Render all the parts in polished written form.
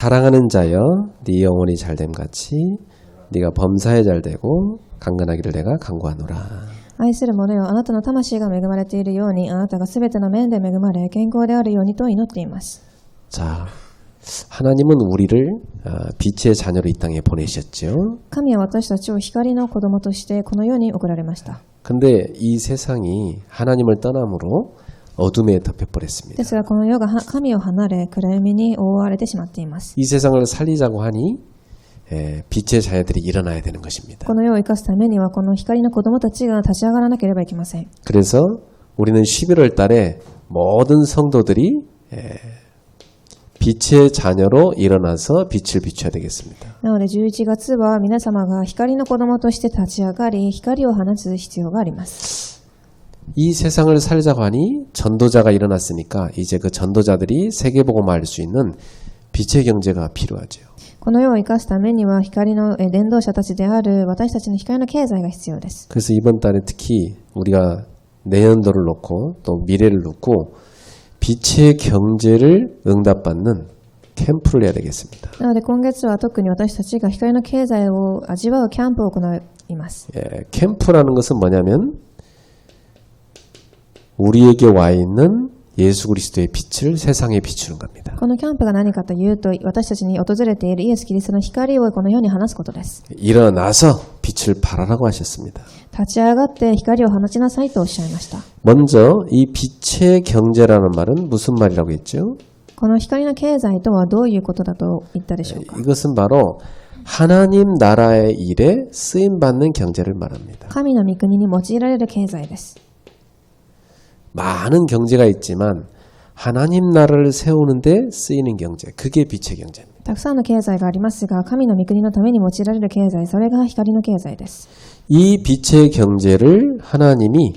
사랑하는 자여 네 영혼이 잘됨같이 네가 범사에 잘되고 강건하기를 내가 간구하노라. 愛する者よ、あなたの魂が恵まれているように、あなたがすべての面で恵まれ、健康であるようにと祈っています。 자, 하나님은 우리를 빛의 자녀로 이 땅에 보내셨죠. 神は私たちを光の子供としてこの世に送られました。 근데 이 세상이 하나님을 떠남으로 어둠에 덮여버렸습니다. ですがこの世が神を離れ、暗闇に覆われてしまっています。 이 세상을 살리자고 하니 빛의 자녀들이 일어나야 되는 것입니다. この世を生かすためには、この光の子供たちが立ち上がらなければいけません。 그래서 우리는 11월 달에 모든 성도들이 빛의 자녀로 일어나서 빛을 비춰야 되겠습니다. なので11月は皆様が光の子供として立ち上がり、光を放つ必要があります。 이 세상을 살자고 하니 전도자가 일어났으니까 이제 그 전도자들이 세계복음을 알 수 있는 빛의 경제가 필요하죠. この世を生かすためには、光の伝道者たちである私たちの光の経済が必要です。 그래서 이번 달에 특히 우리가 내년도를 놓고 또 미래를 놓고 빛의 경제를 응답받는 캠프를 해야 되겠습니다. なので今月は特に私たちが光の経済を味わうキャンプを行います。 캠프라는 것은 뭐냐면 우리에게 와 있는 예수 그리스도의 빛을 세상에 비추는 겁니다. このキャンプが何かというと、私たちに訪れているイエス・キリストの光をこの世に放つことです。 일어나서 빛을 발하라고 하셨습니다. 立ち上がって光を放ちなさいとおっしゃいました。 먼저 이 빛의 경제라는 말은 무슨 말이라고 했죠? この光の経済とはどういうことだと言ったでしょうか。 이것은 바로 하나님 나라의 일에 쓰임받는 경제를 말합니다. 神の御国に用いられる経済です。 많은 경제가 있지만 하나님 나라를 세우는데 쓰이는 경제, 그게 빛의 경제입니다. たくさんの経済がありますが、神の御国のために用いられる経済、それが光の経済です。 이 빛의 경제를 하나님이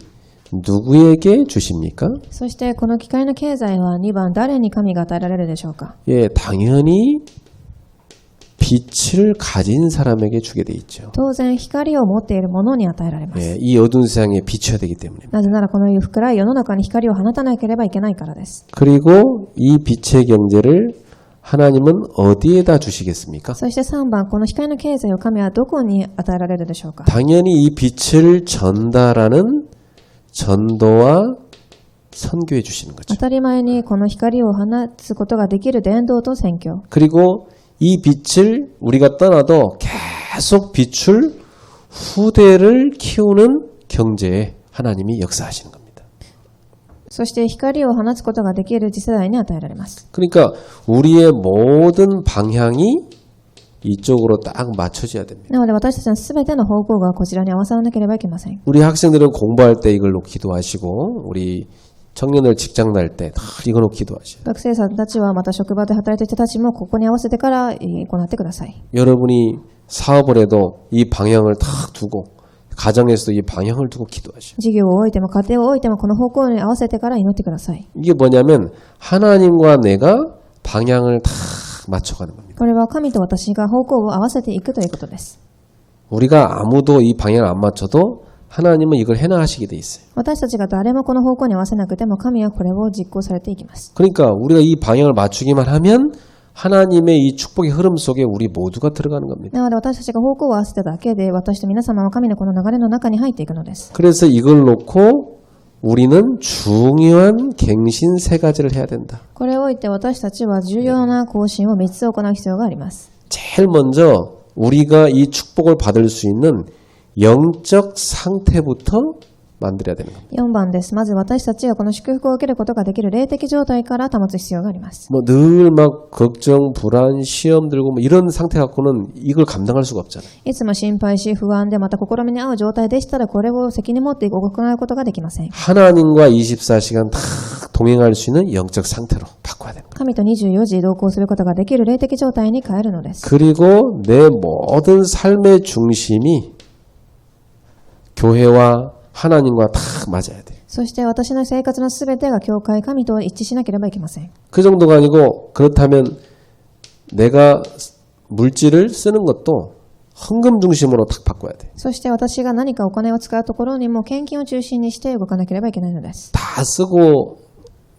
누구에게 주십니까? そしてこの光の経済は2番、誰に神が与えられるでしょうか。 예, 당연히 빛을 가진 사람에게 주게 돼 있죠. 当然光を持っている者に与えられます。 예, 이 어두운 세상에 비춰야 되기 때문입니다. なぜならこの暗い世の中に光を放たなければいけないからです。 그리고 이 빛의 경제를 하나님은 어디에다 주시겠습니까? そして3番、この光の経済を神はどこに与えられるでしょうか。 당연히 이 빛을 전달하는 전도와 선교해 주시는 거죠. 当たり前にこの光を放つことができる伝道と宣教。 그리고 이 빛을 우리가 떠나도 계속 비출 후대를 키우는 경제에 하나님이 역사하시는 겁니다. そして光を放つことができる次世代に与えられます。 그러니까 우리의 모든 방향이 이쪽으로 딱 맞춰져야 됩니다. なので私たちのすべての方向がこちらに合わさらなければいけません。 우리 학생들은 공부할 때 이걸로 기도하시고 우리 청년들 직장 날 때 다 이걸로 기도하시고 学生さんたちはまた職場で働いている人たちもここに合わせてから行ってください。 여러분이 사업을 해도 이 방향을 딱 두고 가정에서도 이 방향을 두고 기도하시고 事業を置いても家庭を置いてもこの方向に合わせてから祈ってください。 이게 뭐냐면 하나님과 내가 방향을 다 맞춰가는 겁니다. これは神と私が方向を合わせていくということです。 우리가 아무도 이 방향을 안 맞춰도 하나님은 이걸 해나가시게 돼 있어요. 私たちが誰もこの方向に合わせなくても神はこれを実行されていきます。 그러니까 우리가 이 방향을 맞추기만 하면 하나님의 이 축복의 흐름 속에 우리 모두가 들어가는 겁니다. なので私たちが方向を合わせただけで、私と皆様は神のこの流れの中に入っていくのです。 그래서 이걸 놓고 우리는 중요한 갱신 세 가지를 해야 된다. これを置いて私たちは重要な更新を3つ行う必要があります。 제일 먼저 우리가 이 축복을 받을 수 있는 영적 상태부터 만들어야 되는 겁니다. 4番です。まず私たちがこの祝福を受けることができる霊的状態から保つ必要があります。 뭐 늘 막 걱정, 불안, 시험 들고 뭐 이런 상태 갖고는 이걸 감당할 수가 없잖아요. いつも心配し不安でまた心に合う状態でしたら、これを責任持って行うことができません。 하나님과 24시간 다 동행할 수 있는 영적 상태로 바꿔야 됩니다. 神と24時同行することができる霊的状態に変えるのです。 그리고 내 모든 삶의 중심이 교회와 하나님과 다 맞아야 돼요. そして私の生活のすべてが教会、神と一致しなければいけません。 그 정도가 아니고 그렇다면 내가 물질을 쓰는 것도 헌금 중심으로 딱 바꿔야 돼. そして私が何かお金を使うところにも献金を中心にして動かなければいけないのです。 다 쓰고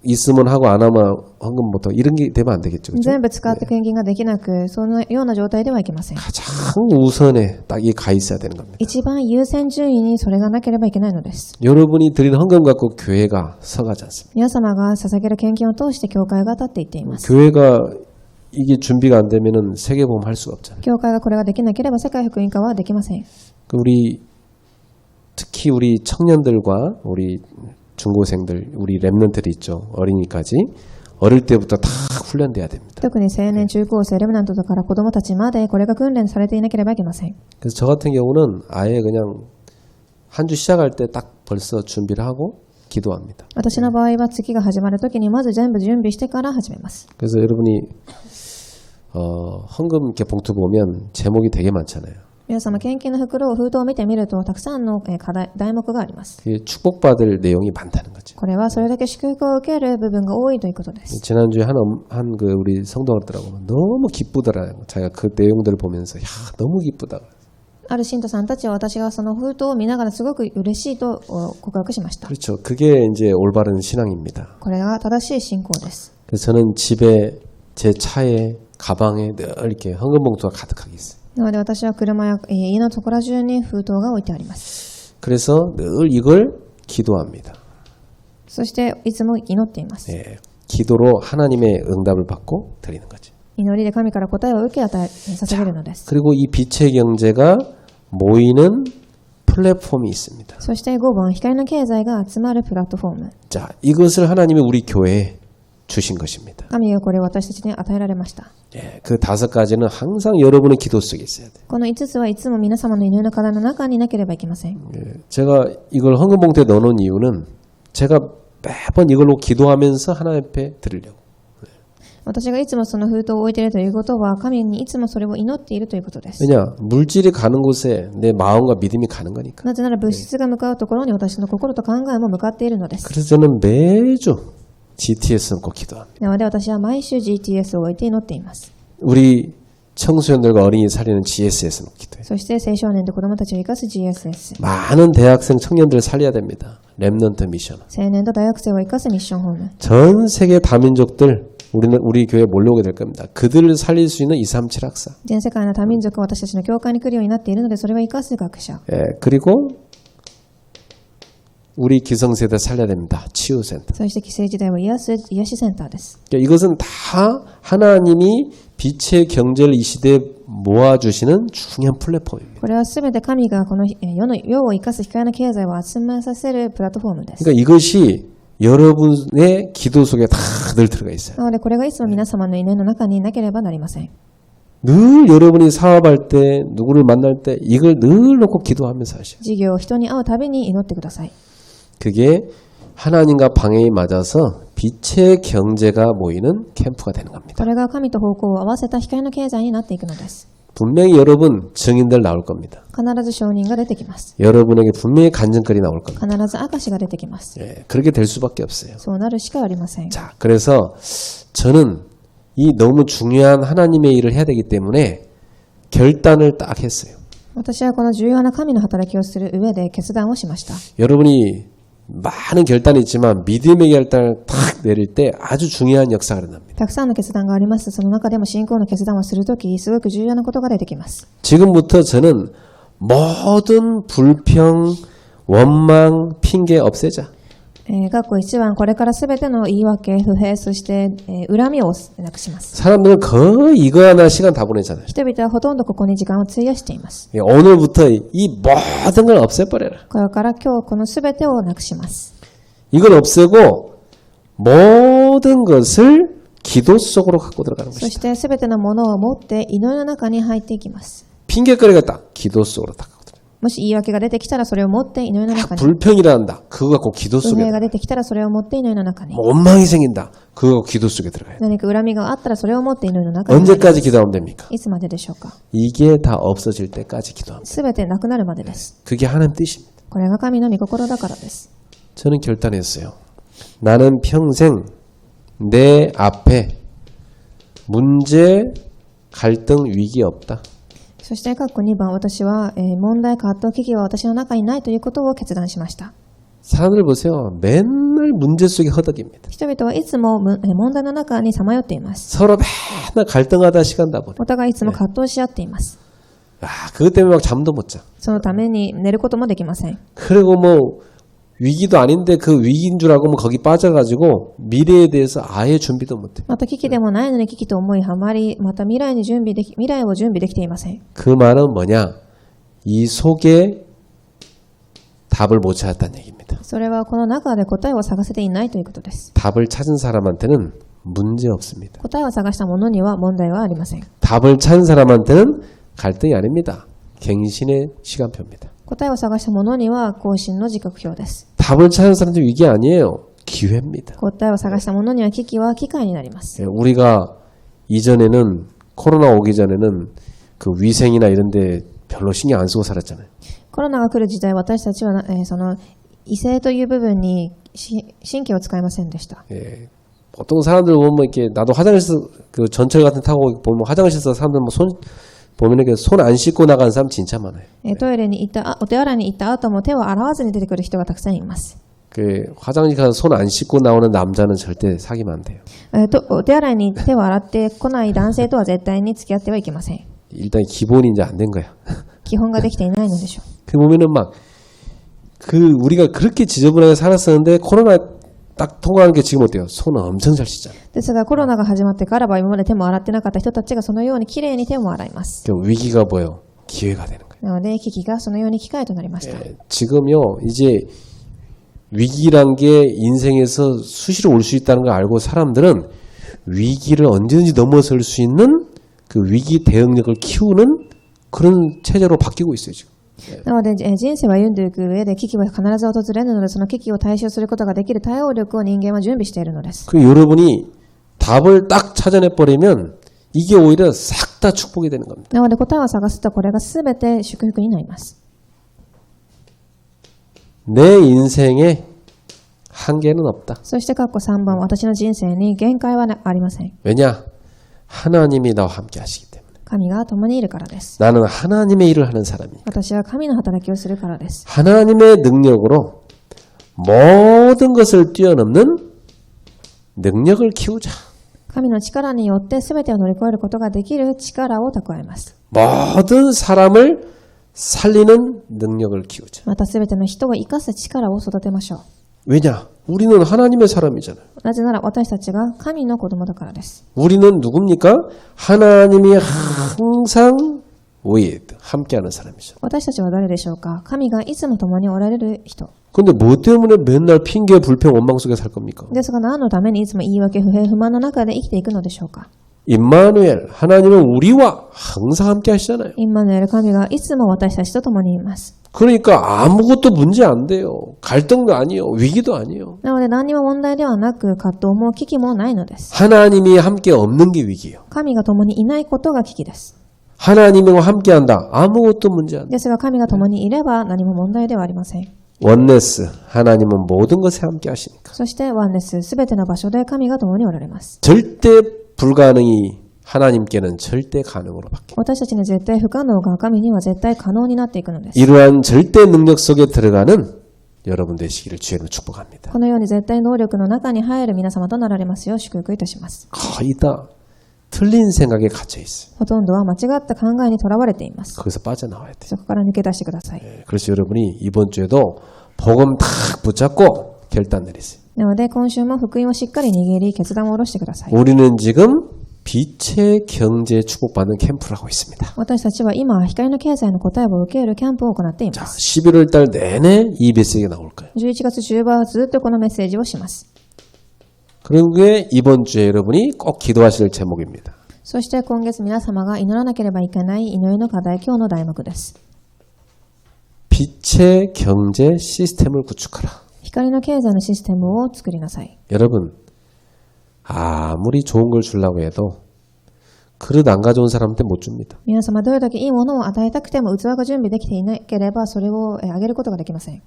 있으면 하고 안 하면 헌금부터 이런 게 되면 안 되겠죠. 그렇죠? 全部使って献金ができなく、そのような状態ではいけません。 가장 우선에 딱 이게 가 있어야 되는 겁니다. 一番優先順位にそれがなければいけないのです。 여러분이 드리는 헌금 갖고 교회가 서가지 않습니다. 皆様が捧げる献金を通して教会が立っていっています。 교회가 이게 준비가 안 되면은 세계보험 할 수가 없잖아요. 教会がこれができなければ世界福音化はできません。 특히 우리 청년들과 우리 중고생들, 우리 랩런트들 있죠. 어린이까지 어릴 때부터 다 훈련돼야 됩니다. 特に青年、中高生、レムナントだから子供たちまでこれが訓練されていなければいけません。 그래서 저 같은 경우는 아예 그냥 한 주 시작할 때 딱 벌써 준비를 하고 기도합니다. 私の場合は月が始まるときにまず全部準備してから始めます。 그래서 여러분이 헌금 이렇게 봉투 보면 제목이 되게 많잖아요. 皆様、献金の袋を封筒を見てみるとたくさんの題目があります。 그게 축복받을 내용이 많다는 거죠. これはそれだけ祝福を受ける部分が多いということです。 지난주에 한 그 우리 성도가 그러더라고요. 너무 기쁘더라고요. 자기가 그 내용들을 보면서 야 너무 기쁘다. ある信徒さんたちは私がその封筒を見ながらすごく嬉しいと告白しました。 그렇죠. 그게 이제 올바른 신앙입니다. これが正しい信仰です。 그래서 저는 집에 제 차에 가방에 늘 이렇게 헌금 봉투가 가득하게 있어요. なので私は車や家のところ中に封筒が置いてあります。 그래서 늘 이걸 기도합니다. そしていつも祈っています。 예, 기도로 하나님의 응답을 받고 드리는 거죠. 祈りで神から答えを受け捧げるのです。 그리고 이 빛의 경제가 모이는 플랫폼이 있습니다. そして5番、光の経済が集まるプラットフォーム。 자, 이것을 하나님이 우리 교회에 주신 것입니다. 神がこれを私たちに与えられました。 예, 그 5가지는 항상 여러분의 기도 속에 있어야 돼요. この5つはいつも皆様の祈りの課題の中になければいけません。 예, 제가 이걸 헌금 봉투에 넣어놓은 이유는 제가 매번 이걸로 기도하면서 하나님 앞에 드리려고. 私がいつもその封筒を置いているということは、神にいつもそれを祈っているということです。 왜냐, 물질이 가는 곳에 내 마음과 믿음이 가는 거니까. なぜなら物質が向かうところに私の心と考えも向かっているのです。 그래서 저는 매주 GTS 놓고 기도합니다. なので私は毎週 GTS を置いて祈っています。 우리 청소년들과 어린이 살리는 GSS 놓고 기도해요. そして青少年と子供たちを生かす GSS。 많은 대학생 청년들을 살려야 됩니다. 랩넌트 미션. 青年と大学生を生かすミッションホーム。 전 세계 다민족들 우리 교회에 몰려오게 될 겁니다. 그들을 살릴 수 있는 237 학사. 全世界の多民族が私たちの教会に来るようになっているので、それを生かす学者。 예, 그리고 우리 기성세대 살려야 됩니다. 치유센터. そして既成時代を癒しセンターです。 그러니까 이것은 다 하나님이 빛의 경제를 이 시대에 모아주시는 중요한 플랫폼입니다. これはすべて神がこの世を生かす光の経済を集めさせるプラットフォームです。 그러니까 이것이 여러분의 기도 속에 다 늘 들어가 있어요. なのでこれがいつも皆様の祈りの中になければなりません。 늘 여러분이 사업할 때 누구를 만날 때 이걸 늘 놓고 기도하면서 하셔요. 事業、人に会うたびに祈ってください。 그게 하나님과 방향이 맞아서 빛의 경제가 모이는 캠프가 되는 겁니다. これが神と方向を合わせた光の経済になっていくのです。 분명히 여러분 증인들 나올 겁니다. 必ず証人が出てきます。 여러분에게 분명히 간증거리 나올 겁니다. 必ず証が出てきます。 예, 그렇게 될 수밖에 없어요. そうなるしかありません。 자, 그래서 저는 이 너무 중요한 하나님의 일을 해야 되기 때문에 결단을 딱 했어요. 私はこの重要な神の働きをする上で決断をしました。 여러분이 많은 결단이 있지만 믿음의 결단을 딱 내릴 때 아주 중요한 역사가 일어납니다. たくさんの決断があります。その中でも信仰の決断をするとき、すごく重要なことが出てきます。 지금부터 저는 모든 불평, 원망, 핑계 없애자. 括弧1番、これからすべての言い訳、不平、そして、恨みをなくします。 사람들은 거의 이거 하나 시간 다 보내잖아요. 人々はほとんどここに時間を費やしています。 오늘부터 이 모든 걸 없애버려라. これから今日このすべてをなくします。 이걸 없애고 모든 것을 기도 속으로 갖고 들어가는 そ 것이다. してすべてのものを持って祈りの中に入っていきます。 핑계거리가 딱 기도 속으로 딱 갖고 들어가. もし言い訳が出てきたらそれを持って祈りの中に。 불평이란다. 그거 갖고 기도 不 속에 平が 들어가. 出てきたらそれを持って祈りの中に。 원망이 생긴다. 그거 갖고 기도 속에 들어가요. 何か恨みがあったらそれを持って祈りの中に。 언제까지 기도하면 됩니까? いつまででしょうか。 이게 다 없어질 때까지 기도합니다. すべてなくなるまでです。 그게 하나님 뜻입니다. これが神の御心だからです。 저는 결단했어요. 나는 평생 내 앞에 문제, 갈등, 위기 없다. そして、括弧2番、私は、問題、葛藤、危機は私の中にないということを決断しました。 사람들 보세요. 맨날 문제 속에 허덕입니다. 人々はいつも問題の中にさまよっています。 서로 맨날 갈등하다 시간 다 보내. お互いいつも葛藤し合っています。 그것 때문에 막 잠도 못 자. そのために寝ることもできません。 그리고 뭐 위기도 아닌데 그 위기인 줄 알고 뭐 거기 빠져가지고 미래에 대해서 아예 준비도 못해. また危機でもないのに危機と思いはまり、また未来を準備できていません。 그 말은 뭐냐? 이 속에 답을 못 찾았다는 얘기입니다. それはこの中で答えを探せていないということです。 답을 찾은 사람한테는 문제 없습니다. 答えを探した者には問題はありません。 답을 찾은 사람한테는 갈등이 아닙니다. 갱신의 시간표입니다. 答えを探した者には更新の時刻表です。 답을 찾은 사람한테 위기 아니에요. 기회입니다. 答えを探した者には危機は機会になります。 우리가 이전에는 코로나 오기 전에는 그 위생이나 이런 데 별로 신경 안 쓰고 살았잖아요. コロナが来る時代、私たちは、その異性という部分に神経を使いませんでした。 보통 사람들 보면 이렇게 나도 화장실에서 그 전철 같은 데 타고 보면 화장실에서 사람들 뭐 손 보면 이렇게 손 안 씻고 나가는 사람 진짜 많아요. トイレに行ったお手洗いに行った後も手を洗わずに出てくる人がたくさんいます。 그 화장실 가서 손 안 씻고 나오는 남자는 절대 사귀면 안 돼요. お手洗いに手を洗ってこない男性とは絶対に付き合ってはいけません。 일단 기본이 이제 안 된 거야. 基本ができていないのでしょう。 그 보면은 막 그 우리가 그렇게 지저분하게 살았었는데 코로나 딱 통과하는 게 지금 어때요? 손은 엄청 잘 씻잖아요. ですがコロナが始まってからは今まで手も洗ってなかった人たちがそのようにきれいに手も洗います。 그 위기가 뭐예요? 기회가 되는 거예요. なので危機がそのように機会となりました。 지금요 이제 위기란 게 인생에서 수시로 올 수 있다는 걸 알고 사람들은 위기를 언제든지 넘어설 수 있는 그 위기 대응력을 키우는 그런 체제로 바뀌고 있어요 지금. なので人生は歩んでいく上で危機は必ず訪れるのでその危機を対処することができる対応力を人間は準備しているのです。 그 여러분이 답을 딱 찾아내 버리면 이게 오히려 싹 다 축복이 되는 겁니다. なので答えを探すとこれが全て祝福になります。 내 인생에 한계는 없다. そして括弧3番、私の人生に限界はありません。 왜냐? 하나님이 나와 함께 하시기 때문에. 神が共にいるからです。 나는 하나님의 일을 하는 사람이니까. 私は神の働きをするからです。 하나님의 능력으로 모든 것을 뛰어넘는 능력을 키우자. 神の力によって全てを乗り越えることができる力を蓄えます。 모든 사람을 살리는 능력을 키우자. また全ての人を生かす力を育てましょう。 왜냐? 우리는 하나님의 사람이잖아요. なぜなら私たちが神の子供だからです。 우리는 누굽니까? 하나님이 항상 with 함께하는 사람이죠. 私たちは誰でしょうか？神がいつも共におられる人。 근데 뭐 때문에 맨날 핑계, 불평, 원망 속에 살 겁니까? ですが何のためにいつも言い訳、不平不満の中で生きていくのでしょうか？ 임마누엘, 하나님은 우리와 항상 함께 하시잖아요. インマヌエル、神がいつも私たちと共にいます。 그러니까 아무것도 문제 안 돼요. 갈등도 아니에요. 위기도 아니에요. なので何にも問題ではなく、葛藤も危機もないのです。 하나님이 함께 없는 게 위기예요. 神が共にいないことが危機です。 하나님과 함께 한다. 아무것도 문제 안 돼. ですが神が共にいれば何も問題ではありません。 원네스, 하나님은 모든 것에 함께 하시니까. そしてワンネス、すべての場所で神が共におられます。 절대 불가능이 하나님께는 절대 가능으로 바뀌어요. 私たちに絶対不可能が神には絶対可能になっていくのです。 이러한 절대 능력 속에 들어가는 여러분 되시기를 주의로 축복합니다. このように絶対能力の中に入る皆様となられますよう祝福いたします。 거의 다 틀린 생각에 갇혀 있어요. ほとんどは間違った考えにとらわれています。 거기서 빠져나와야 돼요. そこから抜け出してください。 그래서 여러분이 이번 주에도 복음 탁 붙잡고 결단 내리세요. なので今週も福音をしっかり握り決断を下ろしてください。 우리는 지금 빛의 경제에 축복받는 캠프를 하고 있습니다. 私たちは今光の経済の答えを受けるキャンプを行っていま 자, す。 11월 달 내내 이 메시지가 나올 거예요. 11月中盤はずっとこのメッセージをします。 그런 게 이번 주에 여러분이 꼭 기도하실 제목입니다. そして今月皆様が祈らなければいけない祈りの課題、今日の題目です。 빛의 경제 시스템을 구축하라. 光の経済のシステムを作りなさい。 여러분, 아무리 좋은 걸 주려고 해도 그릇 안 가져온 사람한테 못 줍니다. 皆様どれだけいいものを与えたくても器が準備できていなければそれをあげることができません。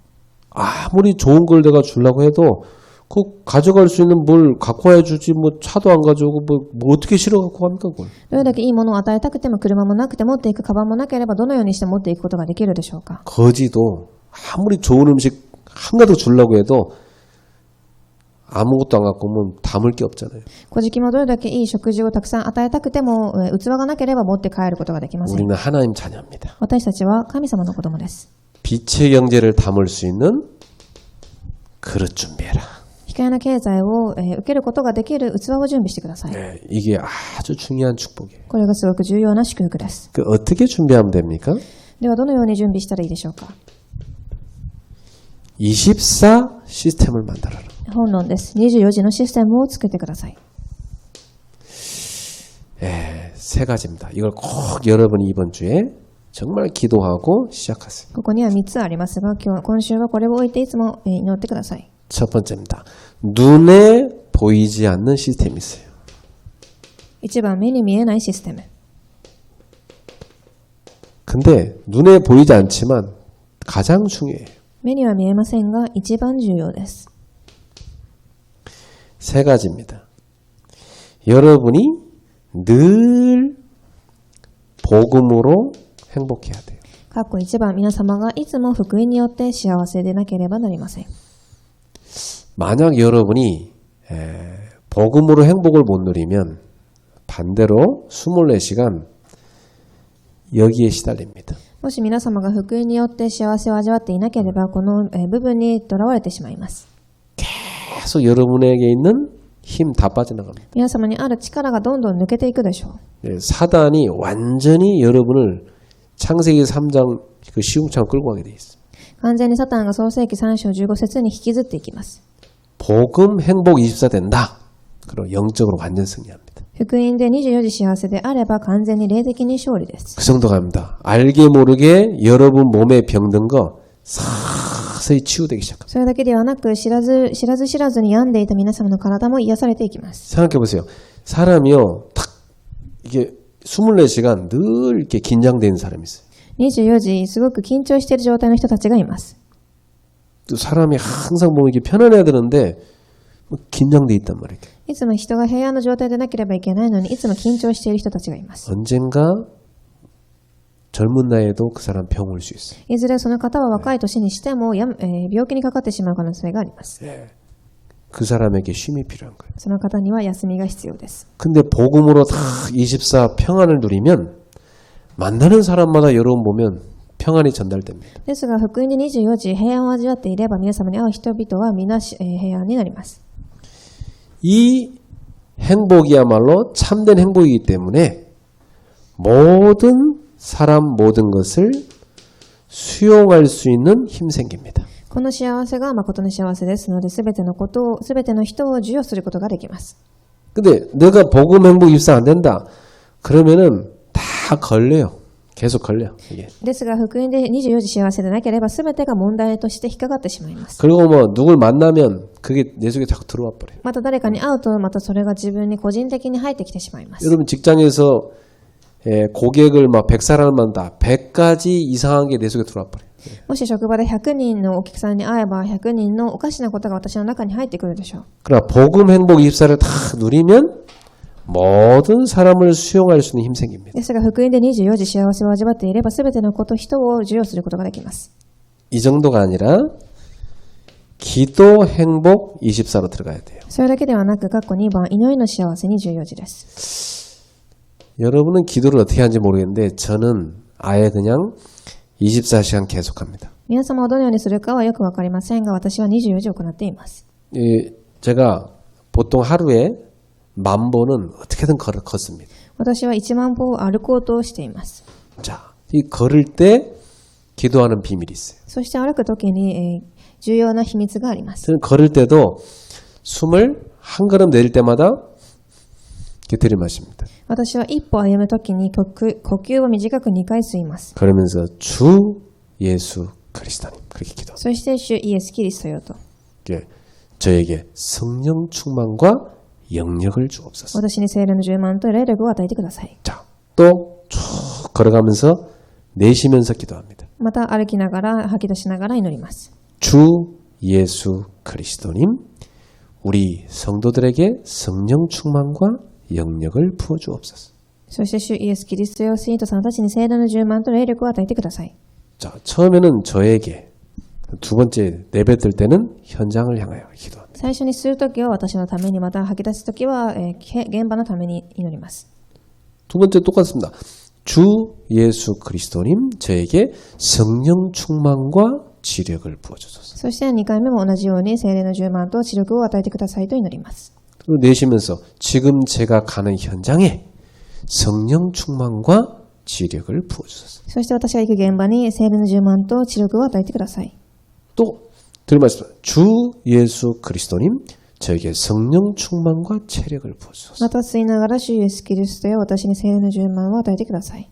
아무리 좋은 걸 내가 주려고 해도 그 가져갈 수 있는 뭘 갖고 와야 주지 뭐 차도 안 가져오고 뭐 어떻게 실어 갖고 갑니까 그걸. どれだけいいものを与えたくても車もなくて持っていくカバンもなければどのようにして持っていくことができるでしょうか。 거지도 아무리 좋은 음식 한가득 주려고 해도 아무것도 안 갖고 오면 담을 게 없잖아요. 小じきもどれだけいい食事をたくさん与えたくても、器がなければ持って帰ることができません。 우리는 하나님 자녀입니다. 私たちは神様の子供です。 빛의 경제를 담을 수 있는 그릇 준비해라. 光の経済を、受けることができる器を準備してください。 네, 이게 아주 중요한 축복이에요. これがすごく重要な祝福です。 그 어떻게 준비하면 됩니까? ではどのように準備したらいいでしょうか。 24 시스템을 만들어라. 本論です。24時のシステムを作ってください。 세 가지입니다. 이걸 꼭 여러분이 이번 주에 정말 기도하고 시작하세요. ここには3つありますが、今週はこれを置いていつも祈ってください。 첫 번째입니다. 눈에 보이지 않는 시스템이 있어요. 1番、目に見えないシステム。 근데 눈에 보이지 않지만 가장 중요해요. 目には見えませんが、一番重要です。 세 가지입니다. 여러분이 늘 복음으로 행복해야 돼요. 1番、皆様がいつも福音によって幸せでなければなりません。 만약 여러분이 복음으로 행복을 못 누리면 반대로 24시간 여기에 시달립니다. もし皆様が福音によって幸せを味わっていなければ、この部分にとらわれてしまいます。 계속 여러분에게 있는 힘 다 빠져나갑니다. 皆様にある力がどんどん抜けていくでしょう。 사단이 완전히 여러분을 창세기 3장 그 시궁창을 끌고 가게 돼 있어요. 完全にサタンが創世記3章15節に引きずっていきます。 복음 행복 24 된다. 그럼 영적으로 완전 승리합니다. 福音で24時幸せであれば完全に霊的に勝利です。 그 정도 갑니다. 알게 모르게 여러분 몸에 병든 거 서서히 치유되기 시작합니다. それだけではなく、知らずに病んでいた皆様の体も癒されていきます。 생각해 보세요. 사람이요, 탁 이게 24시간 늘 이렇게 긴장되어 있는 사람이 있어요. 24時、すごく緊張している状態の人たちがいます。 또 사람이 항상 보면 이게 편안해야 되는데 긴장돼 있단 말이에요. いつも人が平安の状態でなければいけないのに、いつも緊張している人たちがいます。 언젠가 젊은 나이에도 그 사람 병 올 수 있어요. いずれその方は若い年にしても病気にかかってしまう可能性があります。 그 사람에게 쉼이 필요한 거예요. その方には休みが必要です。 근데 복음으로 다 24 평안을 누리면 만나는 사람마다 여러분 보면 평안이 전달됩니다. ですが、福音で24時平安を味わっていれば、皆様に会う人々は皆平安になります。 이 행복이야말로 참된 행복이기 때문에 모든 사람 모든 것을 수용할 수 있는 힘 생깁니다. この幸せが誠の幸せですので、すべての人を授与することができます。 근데 내가 복음 행복 입사 안 된다. 그러면은 다 걸려요. 계속 걸려. 이게. ですが、福音で24時幸せでなければ、すべてが問題として引っかかってしまいます。 그리고 뭐 누굴 만나면 그게 내 속에 자꾸 들어와 버려요. また誰かに会うと、またそれが自分に個人的に入ってきてしまいます。 여러분 직장에서 고객을 막 100사람을 만다. 100가지 이상한 게 내 속에 들어와 버려요. もし職場で100人のお客さんに会えば、100人のおかしなことが私の中に入ってくるでしょう。 그러나 복음 행복 입사를 다 누리면 모든 사람을 수용할 수 있는 힘 생깁니다. ですが、福音で24時幸せを味わっていれば、すべての人を授与することができます。 이 정도가 아니라 기도 행복 24로 들어가야 돼요. それだけではなく、括弧2番、祈りの幸せ24時です。 여러분은 기도를 어떻게 하는지 모르겠는데 저는 아예 그냥 24시간 계속합니다. 皆様はどのようにするかはよくわかりませんが、私は24時を行っています。 제가 보통 하루에 10,000보는 어떻게든 걷습니다. 私は1万歩を歩こうとしています。 자, 이 걸을 때 기도하는 비밀이 있어요. そして歩くときに、重要な秘密があります。 저는 걸을 때도 숨을 한 걸음 내릴 때마다 이렇게 들이마십니다. 私は一歩歩むときに呼吸を短く2回吸います。 그러면서 주 예수 그리스도님 그렇게 기도. そして主イエス・キリストよと。 저에게 성령 충만과 영력을 주옵소서. 私に聖霊の充満と霊力を与えてください。 자, 또 쭉 걸어가면서 내쉬면서 기도합니다. また歩きながら吐き出しながら祈ります。 주 예수 그리스도님 우리 성도들에게 성령 충만과 영력을 부어 주옵소서. そして主イエス・キリストよ、信徒さんたちに聖霊の充満と霊力を与えてください。 자, 처음에는 저에게 두 번째 내뱉을 때는 현장을 향하여 기도합니다. 最初にするときは私のために、また吐き出すときは、現場のために祈ります。 두 번째 똑같습니다. 주 예수 그리스도님 저에게 성령 충만과 지력을 부어주소서. そして2回目も同じように聖霊の充満と知力を与えてくださいと祈ります。 그리고 내쉬면서 지금 제가 가는 현장에 성령 충만과 지력을 부어주소서. そして私が行く現場に聖霊の充満と知力を与えてください。 또 들으셨습니다. 주 예수 그리스도님 저에게 성령 충만과 체력을 부어주소서. また吸いながら主イエスキリストよ私に聖霊の充満を与えてください。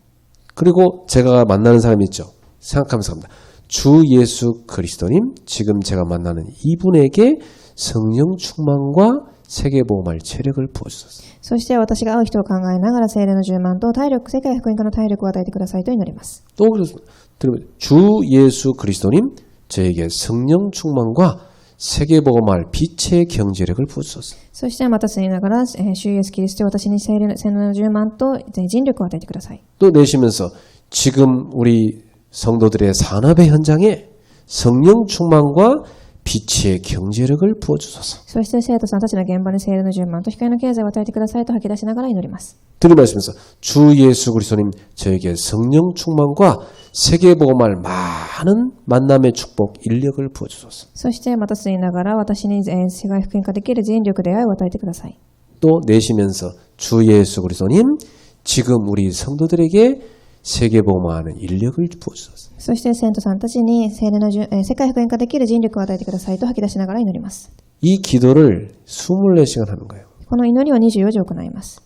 그리고 제가 만나는 사람이 있죠. 생각하면서 합니다. 주 예수 그리스도님 지금 제가 만나는 이분에게 성령 충만과 세계복음할 체력을 부어주소서. そして私が会う人を考えながら聖霊の充満と体力、世界福音化の体力を与えてくださいと祈ります。 또 그렇습니다. 들으면 주 예수 그리스도님 저에게 성령 충만과 세계복음할 빛의 경제력을 부어주소서. そしてまた吸いながら、主イエスキリストよ私に聖霊の充満と尽力を与えてください。 또 내쉬면서 지금 우리 성도들의 산업의 현장에 성령 충만과 빛의 경제력을 부어주소서. そして生徒さんたちの現場に聖霊の充満と光の経済を与えてくださいと吐き出しながら祈ります。 들으면서 주 예수 그리스도님 저에게 성령 충만과 세계복음할 많은 만남의 축복 인력을 부어주소서. そしてまた吸いながら私に世界福音化できる尽力出会いを与えてください。 또 내쉬면서 주 예수 그리스도님 지금 우리 성도들에게 세계복음하는 인력을 부어주소서. そして生徒さんたちに聖霊の世界福音化できる尽力を与えてくださいと吐き出しながら祈ります。 이 기도를 24시간 하는 거예요. この祈りを24時行います。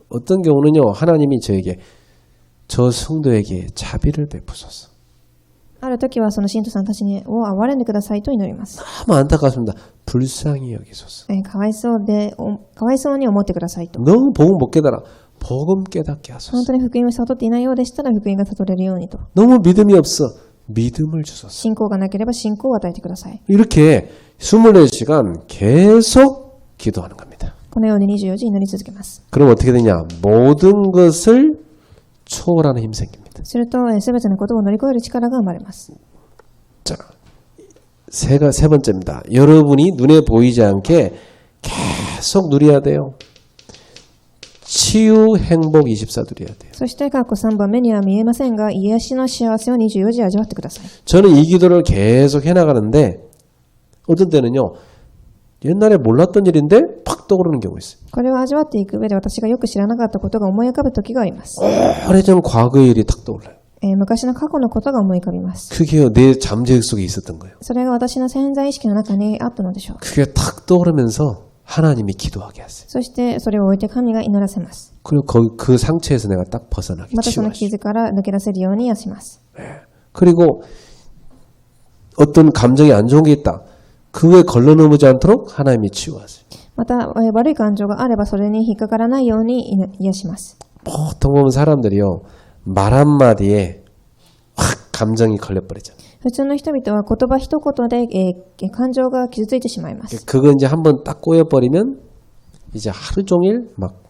어떤 경우는요, 하나님이 저에게 저 성도에게 자비를 베푸소서. ある時はその信徒さんたちにを憐れんでくださいと祈ります。 너무 안타깝습니다. 불쌍히 여기소서. かわいそうに思ってくださいと。 너무 복음 못 깨달아. 복음 깨닫게 하소서. 本当に福音を悟っていないようでしたら福音が悟れるようにと。 너무 믿음이 없어. 믿음을 주소서. 信仰がなければ信仰を与えてください。 이렇게 24시간 계속 기도하는 겁니다. このように24時祈り続けます。 그럼 어떻게 되냐? 모든 것을 초월하는 힘이 생깁니다. すると、すべてのことを乗り越える力が生まれます。 자, 세 번째입니다. 여러분이 눈에 보이지 않게 계속 누려야 돼요. 치유, 행복 24 누려야 돼요. そして括弧3番目には見えませんが、癒しの幸せを24時味わってください。 저는 이 기도를 계속 해나가는데 어떤 때는요. 옛날에 몰랐던 일인데 팍 떠오르는 경우가 있어요. これを味わっていく上で私がよく知らなかったことが思い浮かぶ時があります。 오래전 과거의 일이 탁 떠올라요. 昔の過去のことが思い浮かびます。 그게 내 잠재력 속에 있었던 거예요. それが私の潜在意識の中にあったのでしょう。 그게 탁 떠오르면서 하나님이 기도하게 하세요. そしてそれを置いて神が祈らせます。 그리고 그 상처에서 내가 딱 벗어나게 またその 치유하시고. 傷から抜け出せるように癒します。 그리고 어떤 감정이 안 좋은 게 있다. 그거에 걸러넘지 않도록 하나님이 치유하세요. また悪い感情があればそれに引っかからないように癒します。 보통 보면 사람들이요. 말 한마디에 확 감정이 걸려버리죠. 普通の人々は言葉一言で、感情が傷ついてしまいます。 그거 이제 한번 딱 꼬여버리면 이제 하루 종일 막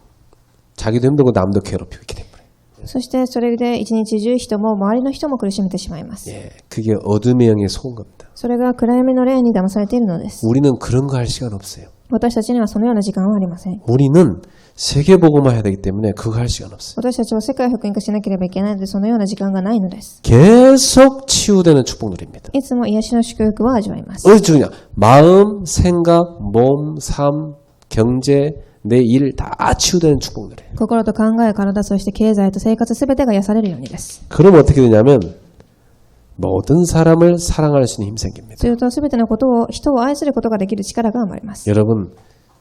자기도 힘들고 남도 괴롭히고 이렇게 돼버려요. そしてそれで一日中人も周りの人も苦しめてしまいます。 예, 그게 어둠의 영에 속은 겁니다. それが暗闇の霊に騙されているのです。 우리는 그런 거 할 시간 없어요. 私たちにはそのような時間はありません。 우리는 세계복음화 해야 되기 때문에 그거 할 시간 없어요. 私たちは世界福音化しなければいけないのでそのような時間がないのです。 계속 치유되는 축복 누립니다. いつも癒しの祝福を味わいます。 어디 주냐? 마음, 생각, 몸, 삶, 경제, 내 일 다 치유되는 축복 누려요. 心と考え、体、そして経済と生活すべてが癒されるようにです。 그럼 어떻게 되냐면 모든 사람을 사랑할 수 있는 힘이 생깁니다. するとすべてのことを、人を愛することができる力が生まれます。 여러분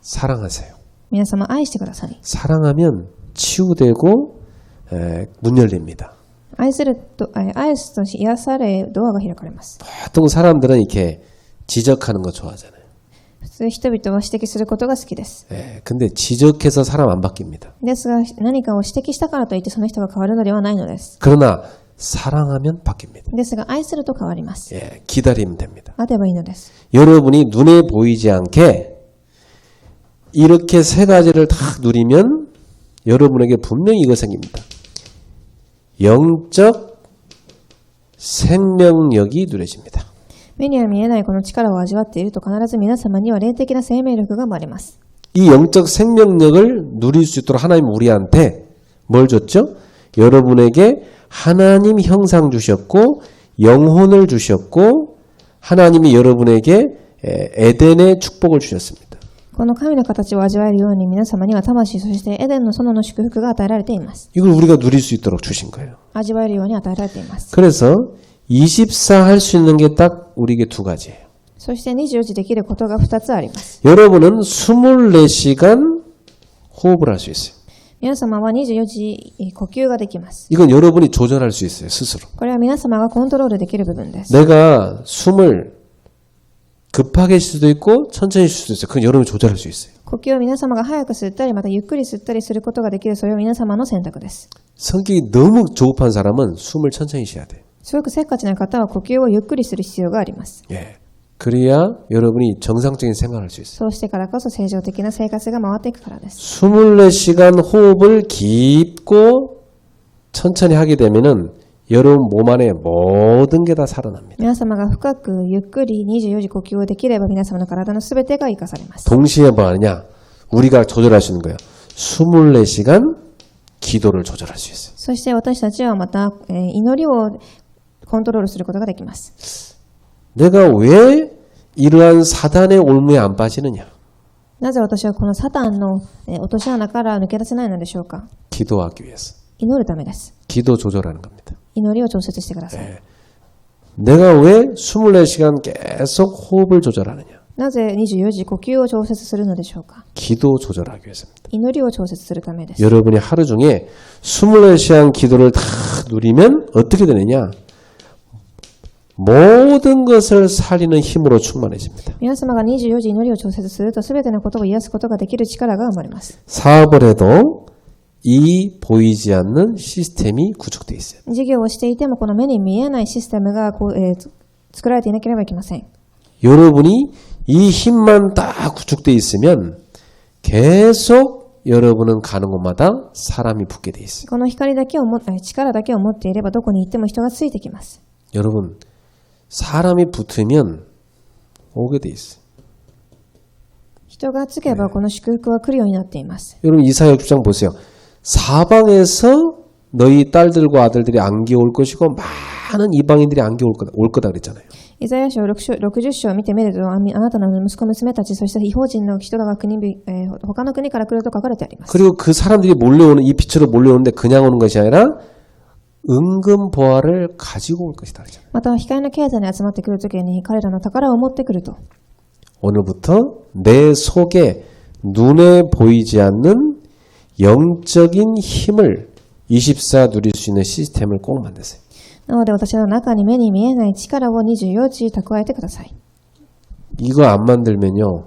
사랑하세요. 皆様愛してください。 사랑하면 치유되고 문 열립니다. 愛すと癒され、ドアが開かれます。 보통 사람들은 이렇게 지적하는 거 좋아하잖아요. 普通人々は指摘することが好きです。 근데 지적해서 사람 안 바뀝니다. ですが何かを指摘したからといってその人が変わるのではないのです。 그러나 사랑하면 바뀝니다. ですが愛すると変わります。 기다리면 됩니다. 待てばいいのです。 여러분이 눈에 보이지 않게 이렇게 세 가지를 다 누리면 여러분에게 분명히 이거 생깁니다. 영적 생명력이 누려집니다. 目には見えないこの力を味わっていると必ず皆様には霊的な生命力が生まれます。 이 영적 생명력을 누릴 수 있도록 하나님 우리한테 뭘 줬죠? 여러분에게 하나님 형상 주셨고 영혼을 주셨고 하나님이 여러분에게 에덴의 축복을 주셨습니다. この神の形を味わえるように皆様には魂、そしてエデンの園の祝福が与えられています。 이걸 우리가 누릴 수 있도록 주신 거예요. 味わえるように与えられています。 그래서 24 할 수 있는 게 딱 우리에게 두 가지예요. そして24時できることが2つあります。 여러분은 24시간 호흡을 할 수 있어요. 皆様は24時呼吸ができます。 이건 여러분이 조절할 수 있어요. 스스로. これは皆様がコントロールできる部分です。 내가 숨을 급하게 쉴 수도 있고 천천히 쉴 수도 있어요. 그건 여러분이 조절할 수 있어요. 呼吸を皆様が早く吸ったりまたゆっくり吸ったりすることができる、それは皆様の選択です。 성격이 너무 조급한 사람은 숨을 천천히 쉬어야 돼요. すごくせっかちな方は呼吸をゆっくりする必要があります。 예. 그래야 여러분이 정상적인 생활을 할 수 있어요. そうしてからこそ正常的な生活が回っていくからです。 24시간 호흡을 깊고 천천히 하게 되면은 여러분 몸 안에 모든 게 다 살아납니다. 皆様が深くゆっくり24時呼吸をできれば皆様の体のすべてが生かされます。 동시에 뭐 하느냐? 우리가 조절할 수 있는 거예요. 24시간 기도를 조절할 수 있어요. そして私たちはまた、祈りをコントロールすることができます。 내가 왜 이러한 사단의 올무에 안 빠지느냐? なぜ私はこのサタンの落とし穴から抜け出せないのでしょうか。 기도하기 위해서. 祈るためです。 기도 조절하는 겁니다. 祈りを調節してください。 네. 내가 왜 24시간 계속 호흡을 조절하느냐? なぜ24時呼吸を調節するのでしょうか。 기도 조절하기 위해서입니다. 祈りを調節するためです。 여러분이 하루 중에 24시간 기도를 다 누리면 어떻게 되느냐? 모든 것을 살리는 힘으로 충만해집니다. 皆様が24時祈りを調節すると全てのことを癒すことができる力が生まれます。 사업을 해도 이 보이지 않는 시스템이 구축되어 있어요. 事業をしていてもこの目に見えないシステムが作られていなければいけません。 여러분이 이 힘만 딱 구축되어 있으면 계속 여러분은 가는 곳마다 사람이 붙게 되어 있어요. この光だけを力だけを持っていればどこに行っても人がついてきます。 여러분 사람이 붙으면 오게 돼 있어요. 人がつけばこの祝福は来るようになっています。 여러분 이사야 6장 보세요. 사방에서 너희 딸들과 아들들이 안개 올 것이고 많은 이방인들이 안개 올 거다 그랬잖아요. イザヤ書60章を見てみると、あなたの息子娘たち、そして異邦人の人が他の国から来ると書かれてあります。 그리고 그 사람들이 몰려오는 이 빛으로 몰려오는데 그냥 오는 것이 아니라 은금 보화를 가지고 올 것이다 그랬잖아요. また光の経済に集まってくるときに彼らの宝を持ってくると。 오늘부터 내 속에 눈에 보이지 않는 영적인 힘을 24 누릴 수 있는 시스템을 꼭 만드세요. なので私の中に目に見えない力を24時蓄えてください。 이거 안 만들면요.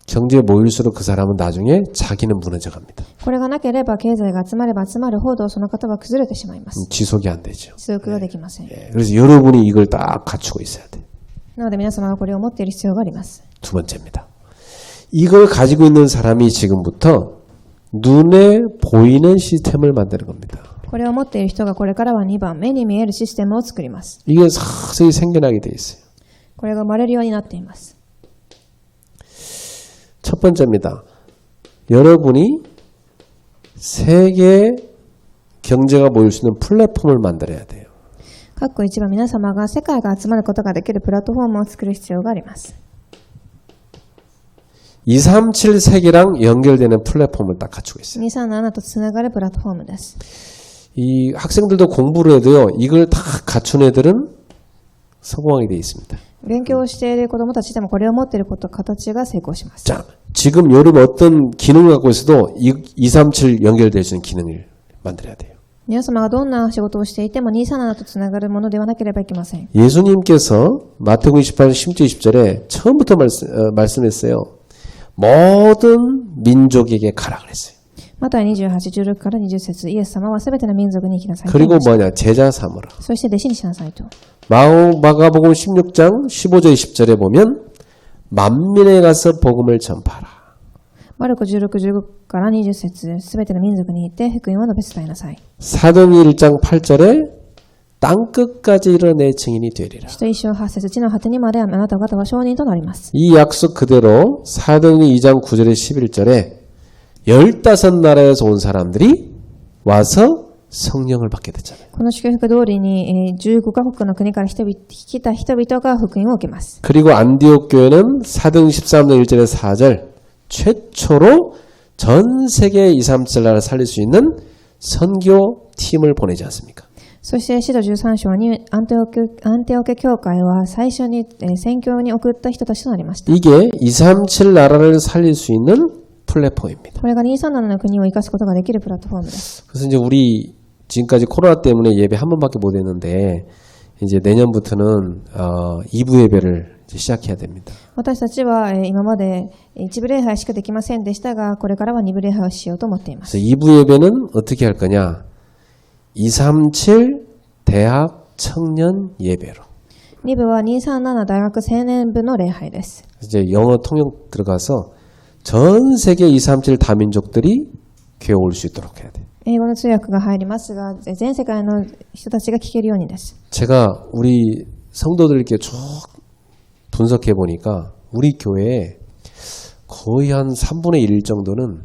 경제에 모일수록 그 사람은 나중에 자기는 무너져 갑니다. これがなければ経済が集まれば集まるほどその方は崩れてしまいます。 지속이 안 되죠. 持続ができません。 그래서 여러분이 이걸 딱 갖추고 있어야 돼요. なので皆様はこれを持っている必要があります。 두 번째입니다. 이걸 가지고 있는 사람이 지금부터 눈에 보이는 시스템을 만드는 겁니다. これを持っている人がこれからは2番、目に見えるシステムを作ります。 이게 서서히 생겨나게 돼 있어요. これが生まれるようになっています。 첫 번째입니다. 여러분이 세계 경제가 모일 수 있는 플랫폼을 만들어야 돼요. かっこ1番、皆様が世界が集まることができるプラットフォームを作る必要があります。 237 세계랑 연결되는 플랫폼을 딱 갖추고 있어요. 237とつながるプラットフォームです。 이 학생들도 공부를 해도요. 이걸 다 갖춘 애들은 성공하게 돼 있습니다. 勉強をしている子どもたちでもこれを持っていること形が成功します。 자, 지금 여러분 어떤 기능을 갖고 있어도 237 연결될 수 있는 기능을 만들어야 돼요. 皆様がどんな仕事をしていても237とつながるものではなければいけません。 예수님께서 마태복음 28장 10절 20절에 처음부터 말씀했어요. 모든 민족에게 가라 그랬어요. マタイ28、16から20節、イエス様はすべての民族に行きなさいと。 그리고 뭐냐? 제자 삼으라. そして弟子にしなさいと。 마가복음 16장 15절 20절에 보면 만민에 가서 복음을 전파하라. マルコ16、15から20節、すべての民族に行って福音を述べ伝えなさい。 사도행전 1장 8절에 땅끝까지 이르내 증인이 되리라. 使徒一章8節地の果てにまであなた方は証人となります。 이 약속 그대로 사도행전 2장 9절에 11절에 15나라에서 온 사람들이 와서 성령을 받게 됐잖아요. この祝福通りに15カ国の国から来た人々が福音を受けます。 그리고 안디옥 교회는 사도행 13장 1절에 4절 최초로 전 세계 237 나라를 살릴 수 있는 선교 팀을 보내지 않습니까? そして使徒13章にアンテオケ教会は最初に宣教に送った人たちとなりました。 이게 237 나라를 살릴 수 있는 플랫폼입니다. これが237の国を生かすことができるプラットフォームです。 그래서 이제 우리 지금까지 코로나 때문에 예배 한 번밖에 못 했는데 이제 내년부터는 2부 예배를 이제 시작해야 됩니다. 私たちは今まで一部礼拝しかできませんでしたが、これからは二部礼拝をしようと思っています。 그래서 2부 예배는 어떻게 할 거냐? 237 대학 청년 예배로. 2部は237大学青年部の礼拝です。 이제 영어 통역 들어가서 전 세계 237 다민족들이 교회 올 수 있도록 해야 돼. 英語の通訳が入りますが、全世界の人たちが聞けるようにです。 제가 우리 성도들께 쭉 분석해 보니까 우리 교회에 거의 한 3분의 1 정도는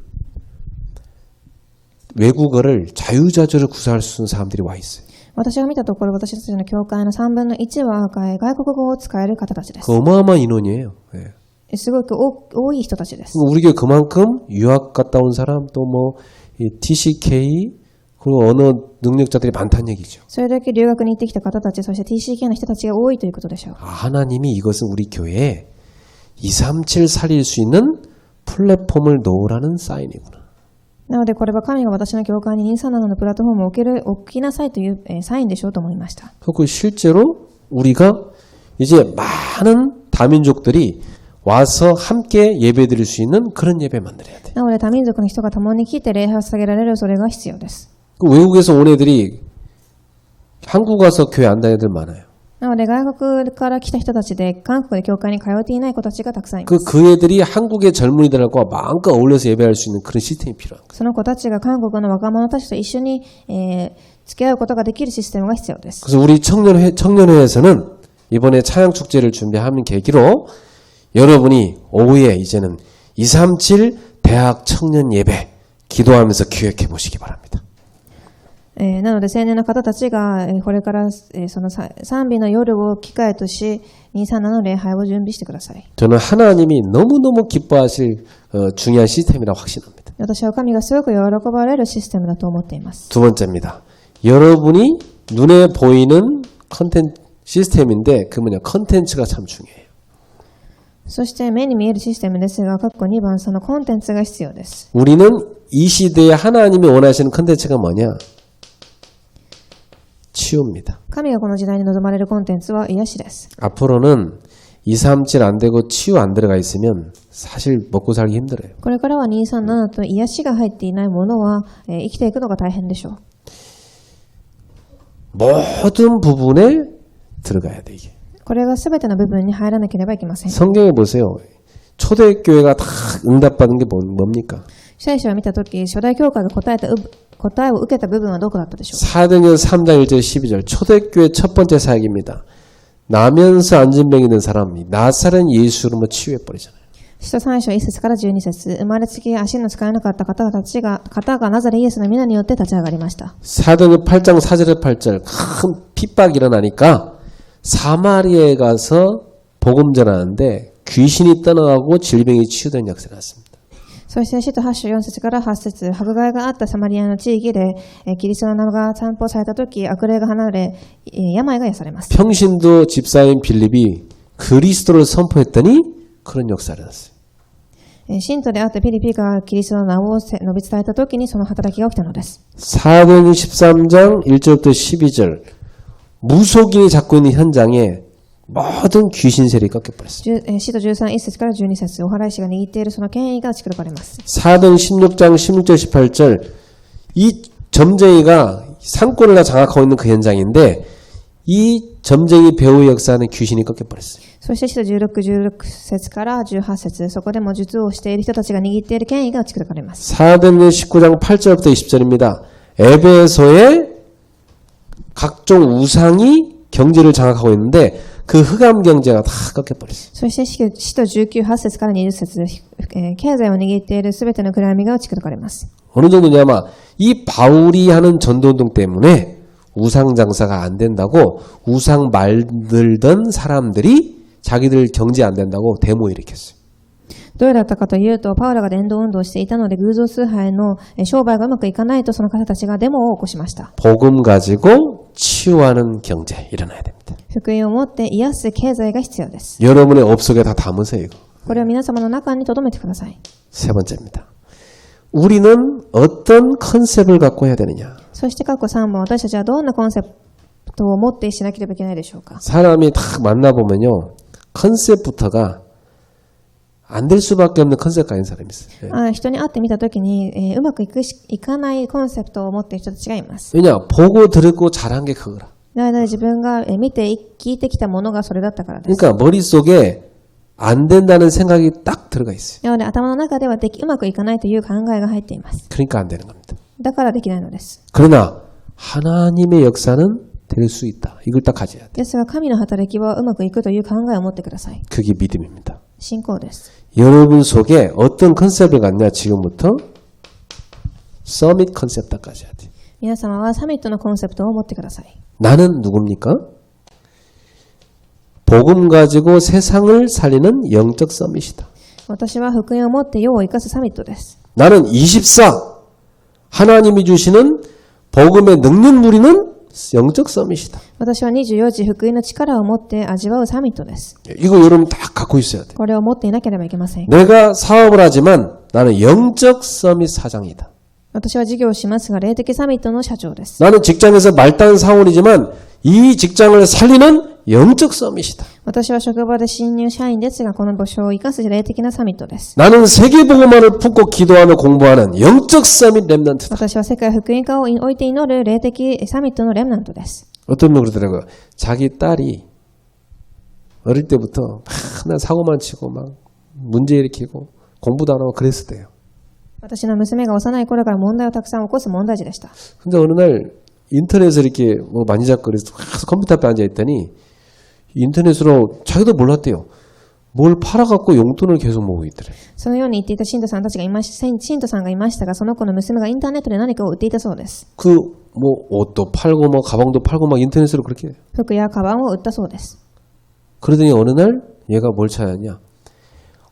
외국어를 자유자재로 구사할 수 있는 사람들이 와 있어요. 私が見たところ、私たちの教会の3分の1は外国語を使える方たちです。 그 어마어마한 인원이에요. 예. すごく多い人たちです。 우리 교회 그만큼 유학 갔다 온 사람 또 뭐 TCK 그리고 언어 능력자들이 많다는 얘기죠. それだけ留学に行ってきた方たち、そして TCK の人たちが多いということでしょう。 하나님이 이것은 우리 교회에 237 살릴 수 있는 플랫폼을 놓으라는 사인이구나. なのでこれは神が私の教会に237のプラットフォームを置きなさいというサインでしょうと思いました。 그리고 실제로 우리가 이제 많은 다민족들이 와서 함께 예배드릴 수 있는 그런 예배 만들어야 돼. なので多民族の人が共に来て礼拝を捧げられるそれが必要です。 그 외국에서 온 애들이 한국 와서 교회 안 다니는 애들 많아요. なので外国から来た人たちで韓国で教会に通っていない子たちがたくさんいます。 그 애들이 한국의 젊은이들과 마음껏 어울려서 예배할 수 있는 그런 시스템이 필요한 거예요. その子たちが韓国の若者たちと一緒に、付き合うことができるシステムが必要です。 그래서 우리 청년회에서는 이번에 차양 축제를 준비하는 계기로 여러분이 오후에 이제는 237 대학 청년 예배 기도하면서 기획해 보시기 바랍니다. なので青年の方たちがこれからその賛美の夜を機会とし237の礼拝を準備してください。 저는 하나님이 너무너무 기뻐하실 중요한 시스템이라고 확신합니다. 私は神がすごく喜ばれるシステムだと思っています。 두 번째입니다. 여러분이 눈에 보이는 컨텐츠 시스템인데 그 뭐냐 컨텐츠가 참 중요해요. そして目に見えるシステムですが、括弧2番そのコンテンツが必要です。 우리는 이 시대에 하나님이 원하시는 컨텐츠가 뭐냐? 치유입니다. 神がこの時代に望まれるコンテンツは癒しです。 앞으로는 237 안 되고 치유 안 들어가 있으면 사실 먹고 살기 힘들어요. これからは237と癒しが入っていないものは、生きていくのが大変でしょう。 모든 부분에 들어가야 돼 이게. これが全ての部分に入らなければいけません。 성경에 보세요. 초대교회가 다 응답받은 게 뭡니까? 聖書を見たとき、初代教会が答えを受けた部分はどこだったでしょうか。 사도행전 3장 1절 12절 초대교회 첫 번째 사역입니다. 나면서 안진병이 든 사람이 나사렛 예수 이름으로 치유해버리잖아요. 使徒3章1節から12節生まれつき足の使えなかった方がナザレイエスの皆によって立ち上がりました。 사도행전 8장 4절에 8절 큰 핍박이 일어나니까 사마리아에 가서 복음 전하는데 귀신이 떠나가고 질병이 치유된 역사가 났습니다. そして使徒8章4節から8節迫害があったサマリアの地域でキリストの名が散歩されたとき悪霊が離れ病が癒されます。 평신도 집사인 빌립이 그리스도를 선포했더니 그런 역사를 났어요. 信徒であったピリピがキリストの名を述べ伝えたときにその働きが起きたのです。 사도행전 13장 1절부터 12절 무속인이 잡고 있는 현장에 모든 귀신 세력이 꺾여버렸어요. 使徒13、1節から12節お祓い師が握っているその権威が打ち砕かれます。 사도행 16장 16절 18절 이 점쟁이가 상권을 장악하고 있는 그 현장인데 이 점쟁이 배우의 역사는 귀신이 꺾여버렸어요. そして使徒16節から18節そこでも術をしている人たちが握っている権威が打ち砕かれます。 사도행전 19장 8절부터 20절입니다. 에베소에 각종 우상이 경제를 장악하고 있는데 그 흑암 경제가 다 꺾여버렸어요. そして使徒19、8節から20節、経済を握っているすべての暗闇が打ち砕かれます。 어느 정도냐면 이 바울이 하는 전도운동 때문에 우상 장사가 안 된다고 우상 만들던 사람들이 자기들 경제 안 된다고 데모 일으켰어요. どうだったかというと、パウロが伝道運動をしていたので、偶像崇拝の商売がうまくいかないと、その方たちがデモを起こしました。 복음 가지고 치유하는 경제 일어나야 됩니다. 福音を持って癒す経済が必要です。 여러분의 업 속에 다 담으세요. 이거. これを皆様の中に留めてください。 세 번째입니다. 우리는 어떤 컨셉을 갖고 해야 되느냐. そして過去3本、私たちはどんなコンセプトを持ってしなければいけないでしょうか。 사람이 딱 만나보면요. 컨셉부터가 안 될 수밖에 없는 컨셉 가진 사람이 있어요. 人に会ってみたときに、うまくいかないコンセプトを持っている人たちがいます。 왜냐? 보고 들었고 잘한 게 그거라. なので自分が見て聞いてきたものがそれだったからです。 그러니까 머릿속에 안 된다는 생각이 딱 들어가 있어요. なので頭の中ではうまくいかないという考えが入っています。 그러니까 안 되는 겁니다. だからできないのです。 그러나 하나님의 역사는 될 수 있다. 이걸 딱 가져야 돼. ですが神の働きはうまくいくという考えを持ってください。 그게 믿음입니다. 信仰です。 여러분 속에 어떤 컨셉을 갖냐 지금부터 서밋 컨셉 딱 가져야 돼. 皆様はサミットのコンセプトを持ってください。 나는 누굽니까? 복음 가지고 세상을 살리는 영적 서밋이다. 私は福音を持って世を生かすサミットです。 나는 24 하나님이 주시는 복음의 능력 누리는 영적 서밋이다. 私は24時福音の力を持って味わうサミットです。 이거 여러분 다 갖고 있어야 돼. これを持っていなければいけません。 내가 사업을 하지만 나는 영적 서밋 사장이다. 私は事業をしますが霊的サミットの社長です。 나는 직장에서 말단 사원이지만 이 직장을 살리는 영적 서밋이다. 私は職場で新入社員ですがこの場所を生かす霊的なサミットです。 나는 세계복음화를 품고 기도하며 공부하는 영적 서밋 랩넌트다. 私は世界福音化を置いて祈る霊的サミットのレムナントです。 어떤 분 그러더라고요. 자기 딸이 어릴 때부터 맨날 사고만 치고 막 문제 일으키고 공부도 안 하고 그랬었대요. 私の娘が幼い頃から問題をたくさん起こす問題児でした。 근데 어느 날 인터넷에 이렇게 뭐 만지작거려서 컴퓨터 앞에 앉아있더니 인터넷으로 자기도 몰랐대요. 뭘 팔아갖고 용돈을 계속 모으고 있더래. そのように言っていた信徒さんたちがいまし、信徒さんがいましたが、その子の娘がインターネットで何かを売っていたそうです。 그 뭐 옷도 팔고 뭐 가방도 팔고 막 인터넷으로 그렇게 해요. 服やカバンを売ったそうです。 그러더니 어느 날 얘가 뭘 찾았냐?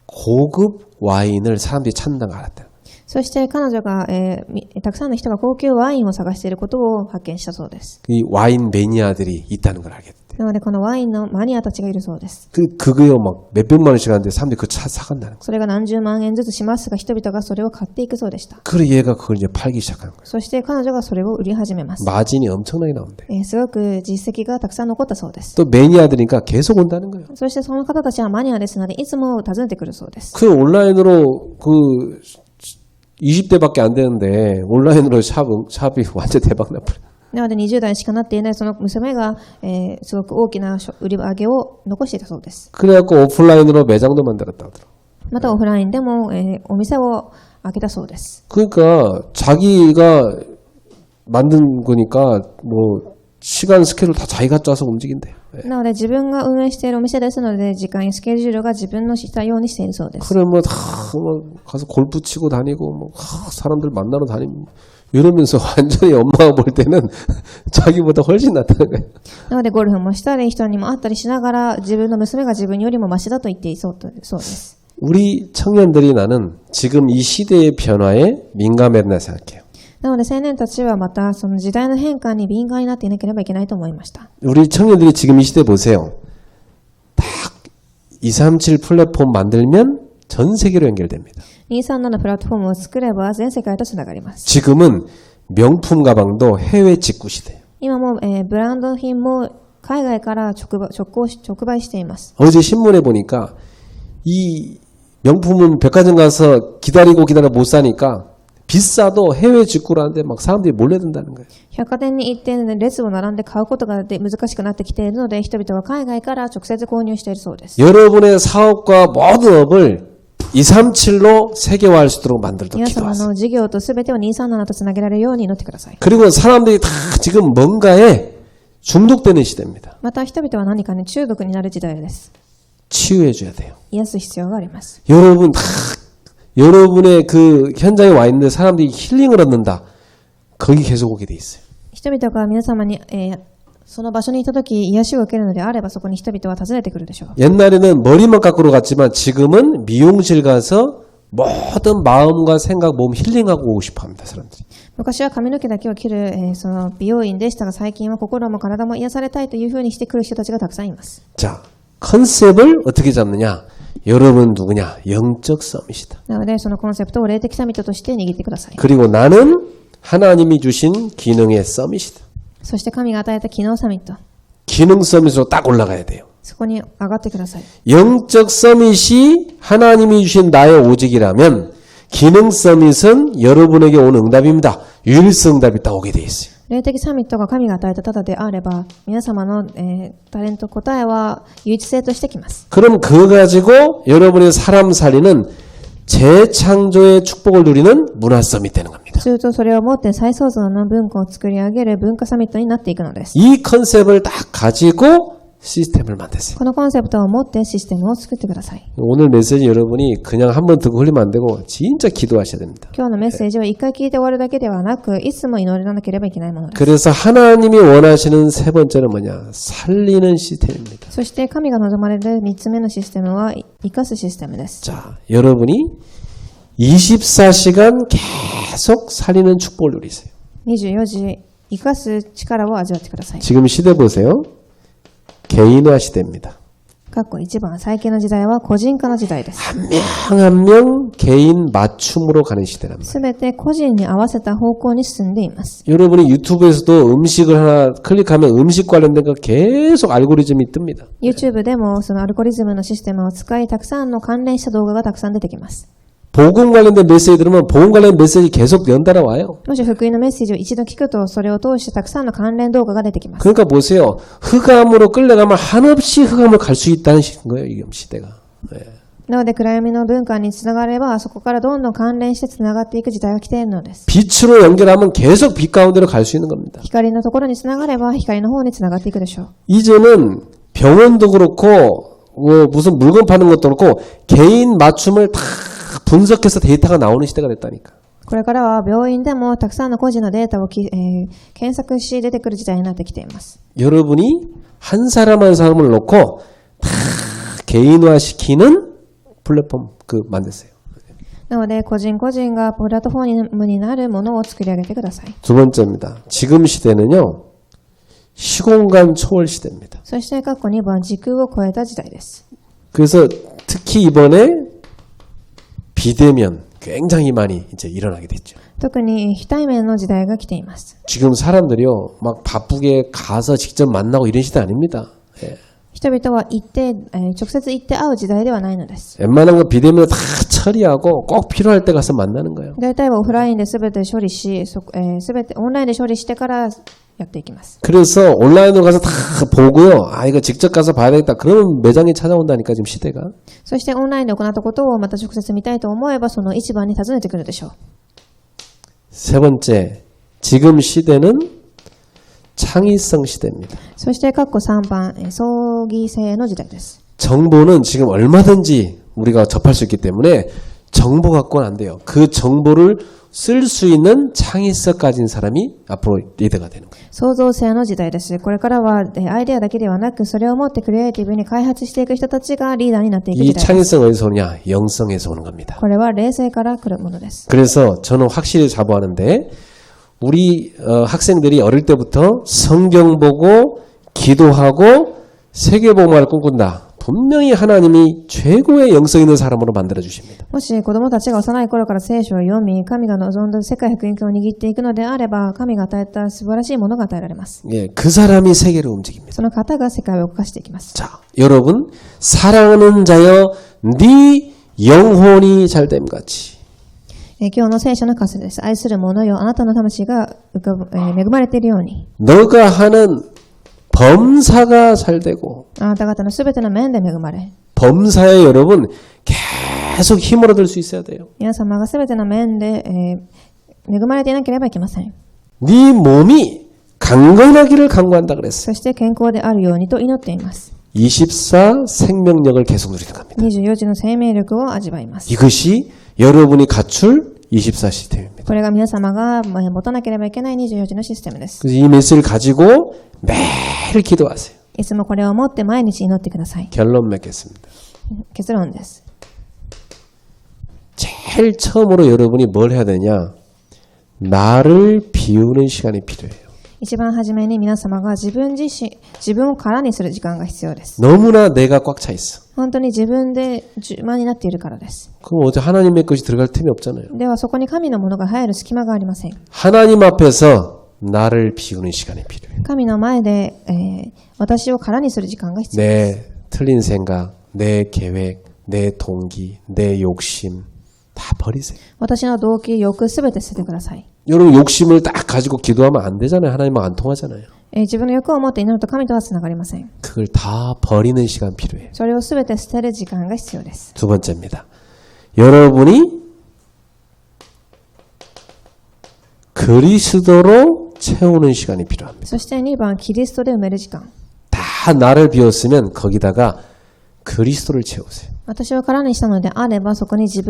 고급 와인을 사람들이 찾는다는 걸 알았다. そして彼女が、たくさんの人が高級ワインを探していることを発見したそうです。 이 와인 매니아들이 있다는 걸 알게 됐대. なのでこのワインのマニアたちがいるそうです。 그거요 막 몇백만 원씩 하는데 사람들이 그 차 사간다는 거야. それが何十万円ずつしますが人々がそれを買っていくそうでした。 그래 얘가 그걸 이제 팔기 시작하는 거야. そして彼女がそれを売り始めます。 마진이 엄청나게 나온대. すごく実績がたくさん残ったそうです。 또 매니아들이니까 계속 온다는 거예요. そしてその方たちはマニアですのでいつも訪ねてくるそうです。 그 온라인으로 그 20대밖에 안 되는데 온라인으로 샵이 완전 대박 나버려. なので20代しかなっていないその娘が、すごく大きな売り上げを残していたそうです。 그래갖고 오프라인으로 매장도 만들었다 하더라고. またオフラインでも、お店を開けたそうです。 그러니까 자기가 만든 거니까 뭐 시간 스케줄 다 자기가 짜서 움직인대요. なので自分が運営しているお店ですので時間やスケジュールが自分のしたようにしているそうです。 그래 뭐 다 뭐 가서 골프 치고 다니고 뭐 사람들 만나러 다니고 이러면서 완전히 엄마가 볼 때는 자기보다 훨씬 낫다는 거예요. なのでゴルフもしたり人にも会ったりしながら自分の娘が自分よりもマシだと言っていそうです。 우리 청년들이 나는 지금 이 시대의 변화에 민감해야 된다 생각해요. なので青年たちはまたその時代の変化に敏感になっていなければいけないと思いました。 우리 청년들이 지금 이 시대 보세요. 딱 237 플랫폼 만들면 전 세계로 연결됩니다. 237プラットフォームを作れば全世界とつながります。 지금은 명품 가방도 해외 직구 시대예요. 今も、ブランド品も海外から直売しています。 어제 신문에 보니까 이 명품은 백화점 가서 기다리고 못 사니까 비싸도 해외 직구를 하는데 막 사람들이 몰려든다는 거예요. 百貨店に行って列を並んで買うことが難しくなってきているので人々は海外から直接購入しているそうです。 여러분의 사업과 모든 업을 237로 세계화할 수 있도록 만들도록 皆様 기도하세요. の事業とすべてを237とつなげられるように祈ってください。 그리고 사람들이 다 지금 뭔가에 중독되는 시대입니다. また人々は何かに中毒になる時代です。 치유해줘야 돼요. 癒す必要があります。 여러분 여러분의 그 현장에 와 있는 사람들이 힐링을 얻는다. 거기 계속 오게 돼 있어요. 人々が皆様に、その場所にいたとき癒しを受けるのであればそこに人々は訪ねてくるでしょう。 옛날에는 머리만 깎으러 갔지만 지금은 미용실 가서 모든 마음과 생각, 몸 힐링하고 오고 싶어합니다. 사람들이. 昔は髪の毛だけを切る、その美容院でしたが最近は心も体も癒されたいというふうにしてくる人たちがたくさんいます。 자, 컨셉을 어떻게 잡느냐? 여러분 누구냐? 영적 서밋이다. なのでそのコンセプトを霊的サミットとして握ってください。 그리고 나는 하나님이 주신 기능의 서밋이다. そして神が与えた機能サミット、 기능 서밋으로 딱 올라가야 돼요. そこに上がってください。 영적 서밋이 하나님이 주신 나의 오직이라면 기능 서밋은 여러분에게 오는 응답입니다. 유일성 응답이 딱 오게 돼 있어요. 霊的サミットが神が与えたただであれば皆様の、タレント答えは唯一性としてきます。 그럼 그거 가지고 여러분의 사람 살리는 재창조의 축복을 누리는 문화 서밋 되는 겁니다. するとそれをもって再創造の文化を作り上げる文化サミットになっていくのです。 이 컨셉을 딱 가지고 시스템을 만드세요. このコンセプトを持ってシステムを作ってください。 오늘 메시지 여러분이 그냥 한번 듣고 흘리면 안 되고 진짜 기도하셔야 됩니다. 今日のメッセージを一回聞いて終わるだけではなくいつも祈らなければいけないものです。 그래서 하나님이 원하시는 세 번째는 뭐냐? 살리는 시스템입니다. そして神が望まれる3つ目のシステムは生かすシステムです。 자, 여러분이 24시간 계속 살리는 축복을 누리세요. 24時生かす力を味わってください。 지금 시대 보세요. 개인화 시대입니다. 一番最近の時代は個人化の時代です。 한 명 한 명 개인 맞춤으로 가는 시대랍니다. すべて個人に合わせた方向に進んでいます。 여러분이 유튜브에서도 음식을 하나 클릭하면 음식 관련된 거 계속 알고리즘이 뜹니다. YouTube でもそのアルゴリズムのシステムを使いたくさんの関連した動画がたくさん出てきます。 복음 관련된 메시지 들으면 복음 관련 메시지 계속 연달아 와요. もし福音のメッセージを一度聞くとそれを通してたくさんの関連動画が出てきます。 그러니까 보세요. 흑암으로 끌려가면 한없이 흑암을 갈 수 있다는 거예요. 이 시대가. 네. なので暗闇の文化につながればそこからどんどん関連してつながっていく時代が来ているのです。 빛으로 연결하면 계속 빛 가운데로 갈 수 있는 겁니다. 光のところにつながれば光の方につながっていくでしょう。 이제는 병원도 그렇고 무슨 물건 파는 것도 그렇고 개인 맞춤을 다 분석해서 데이터가 나오는 시대가 됐다니까. これからは病院でもたくさんの個人のデータを検索し出てくる時代になってきています。 여러분이 한 사람 한 사람을 놓고 다 개인화시키는 플랫폼 만드세요. なので個人個人がプラットフォームになるものを作り上げてください。 두 번째입니다. 지금 시대는요. 시공간 초월 시대입니다. そして過去2番時空を超えた時代です。 그래서 특히 이번에 비대면 굉장히 많이 이제 일어나게 됐죠. 特に非対面の時代が来ています。 지금 사람들이요. 막 바쁘게 가서 직접 만나고 이런 시대 아닙니다. 예. 人々は行って、直接行って会う時代ではないのです。 웬만한 거 비대면으로 다 처리하고 꼭 필요할 때 가서 만나는 거예요. 大体はオフラインで全て処理し、全てオンラインで処理してからやっていきます。 그래서 온라인으로 가서 다 보고요. 아 이거 직접 가서 봐야 되겠다. 그러면 매장에 찾아온다니까 지금 시대가. そしてオンラインで行ったことをまた直接見たいと思えばその市場に訪ねてくるでしょう。 세 번째, 지금 시대는 창의성 시대입니다. そして括弧3番、創議性の時代です。 정보는 지금 얼마든지 우리가 접할 수 있기 때문에 정보 갖고는 안 돼요. 그 정보를 쓸 수 있는 창의성 가진 사람이 앞으로 리더가 되는 거예요. 創造性の時代です。これからはアイデアだけではなくそれを持ってクリエイティブに開発していく人たちがリーダーになっていく 이 時代です。 창의성 어디서 오냐? 영성에서 오는 겁니다. これは霊性から来るものです。 그래서 저는 확실히 자부하는데 우리 학생들이 어릴 때부터 성경 보고 기도하고 세계복음화를 꿈꾼다. 분명히 하나님이 최고의 영성 있는 사람으로 만들어 주십니다. もし子供たちが幼い頃から聖書を読み、神が望んだ世界福音教を握っていくのであれば、神が与えた素晴らしいものが与えられます。 예, 그 사람이 세계를 움직입니다. その方が世界を動かしていきます。 자, 여러분 사랑하는 자여 네 영혼이 잘됨 같이 今日の聖書の箇所です。愛する者よ、あなたの魂が恵まれているように。 너가 하는 범사가 잘되고 あなた方のすべての面で恵まれ。 범사에 여러분 계속 힘을 얻을 수 있어야 돼요. 皆様がすべての面で、恵まれていなければいけません。 네 몸이 강건하기를 간구한다 그랬어요. そして健康であるようにと祈っています。 24 생명력을 계속 누리는 겁니다. 24時の生命力を味わいます。 이것이 여러분이 갖출 24 시스템입니다. これが皆様が持たなければいけない24時のシステムです。 그래서 이 메시지를 가지고 매일 기도하세요. いつもこれを持って毎日祈ってください。 결론 맺겠습니다. 結論です。 제일 처음으로 여러분이 뭘 해야 되냐? 나를 비우는 시간이 필요해요. 一番初めに皆様が自分を空にする時間が必要です。 너무나 내가 꽉 차 있어. 本当に自分で充満になっているからです。 그럼 어떻게 하나님의 것이 들어갈 틈이 없잖아요. ではそこに神のものが入る隙間がありません。 하나님 앞에서 나를 비우는 시간이 필요해요. 神の前で、私を空にする時間が必要です。 내 틀린 생각, 내 계획, 내 동기, 내 욕심 다 버리세요. 私の動機、欲すべて捨ててください。 여러분 욕심을 딱 가지고 기도하면 안 되잖아요. 하나님과 안 통하잖아요. 自分の欲を持って祈ると神とはつながりません。 그걸 다 버리는 시간 필요해요. それをすべて捨てる時間が必要です。 두 번째입니다. 여러분이 그리스도로 채우는 시간이 필요합니다. そして2番、キリストで埋める時間。 다 나를 비웠으면 거기다가 그리스도를 채우세요. 私を空にしたのであればそこにキ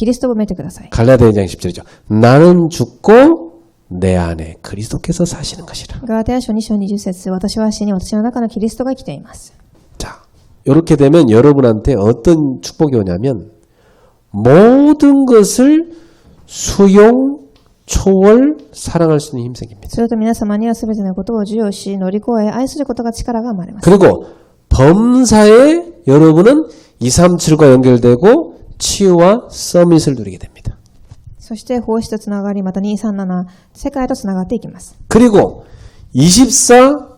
リストを埋めてください。 갈라디아 2장 10절이죠. 나는 죽고 내 안에 그리스도께서 사시는 것이라. ガラテヤ書2章20節、私は死に私の中のキリストが生きています。 자, 이렇게 되면 여러분한테 어떤 축복이 오냐면 모든 것을 수용, 초월, 사랑할 수 있는 힘이 생깁니다. すると皆様には全てのことを授与し、乗り越え、愛することが力が生まれます。 그리고 범사에 여러분은 237과 연결되고 치유와 서밋을 누리게 됩니다. そして奉仕とつながり、また237、世界とつながっていきます。 그리고 24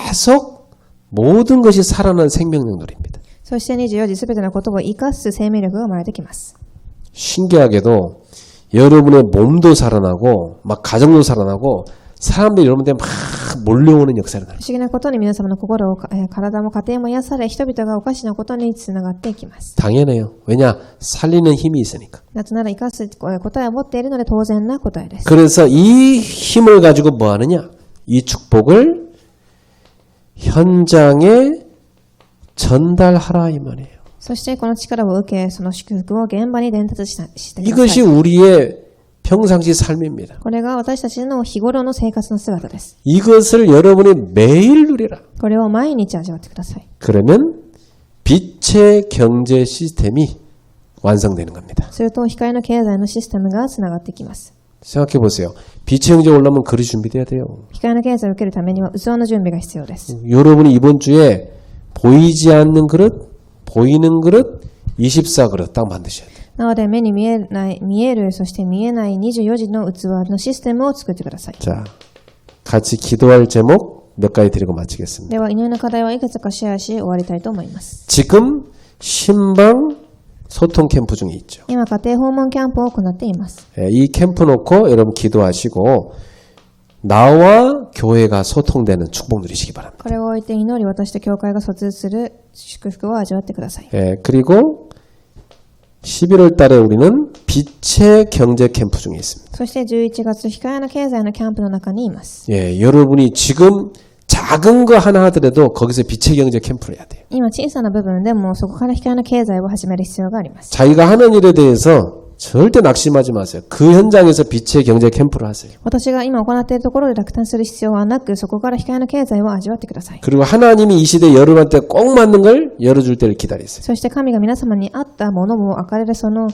계속 모든 것이 살아난 생명력 누립니다. そして24時全てのことを生かす生命力が生まれてきます。 신기하게도 여러분의 몸도 살아나고 막 가정도 살아나고 사람들이 여러분한테 막 몰려오는 역사를 나요. 不思議なことに皆様の心を、体も家庭も癒され、人々がおかしなことにつながっていきます。 당연해요. 왜냐? 살리는 힘이 있으니까. なぜなら生かす答えを持っているので当然な答えです。 그래서 이 힘을 가지고 뭐 하느냐? 이 축복을 현장에 전달하라 이 말이에요. そしてこの力を受け、その祝福を現場に伝達してくださ 이것이 い。 우리의 평상시 삶입니다. これが私たちの日頃の生活の姿です。 이것을 여러분이 매일 누리라. これを毎日味わってください。 그러면 빛의 경제 시스템이 완성되는 겁니다. すると光の経済のシステムがつながってきます。 생각해 보세요. 빛의 경제 올라면 그릇이 준비돼야 돼요. 光の経済を受けるためには器の準備が必要です。 여러분이 이번 주에 보이지 않는 그릇, 보이는 그릇, 24 그릇 딱 만드셔야 돼요. なので目に見える、そして見えない24時の器のシステムを作ってください。 자, 같이 기도할 제목 몇 가지 드리고 마치겠습니다. では祈りの課題はいくつかシェアし終わりたいと思います。 지금 신방 소통 캠프 중에 있죠. 今家庭訪問キャンプを行っています。 이 캠프 놓고 여러분 기도하시고 나와 교회가 소통되는 축복 누리시기 바랍니다. これを置いて祈り、私と教会が疎通する祝福を味わってください。 그리고 11월 달에 우리는 빛의 경제 캠프 중에 있습니다. そして11月、光の経済のキャンプの中にいます。 여러분이 지금 작은 거 하나 하더라도 거기서 빛의 경제 캠프를 해야 돼요. 今小さな部分でもそこから光の経済を始める必要があります。 자기가 하는 일에 대해서 절대 낙심하지 마세요. 그 현장에서 빛의 경제 캠프를 하세요. 私が今行っているところで落胆する必要はなく、そこから光の経済を味わってください。 그리고 하나님이 이 시대에 여러분한테 꼭 맞는 걸 열어줄 때를 기다리세요. そして神が皆様に合ったものを明かれるその、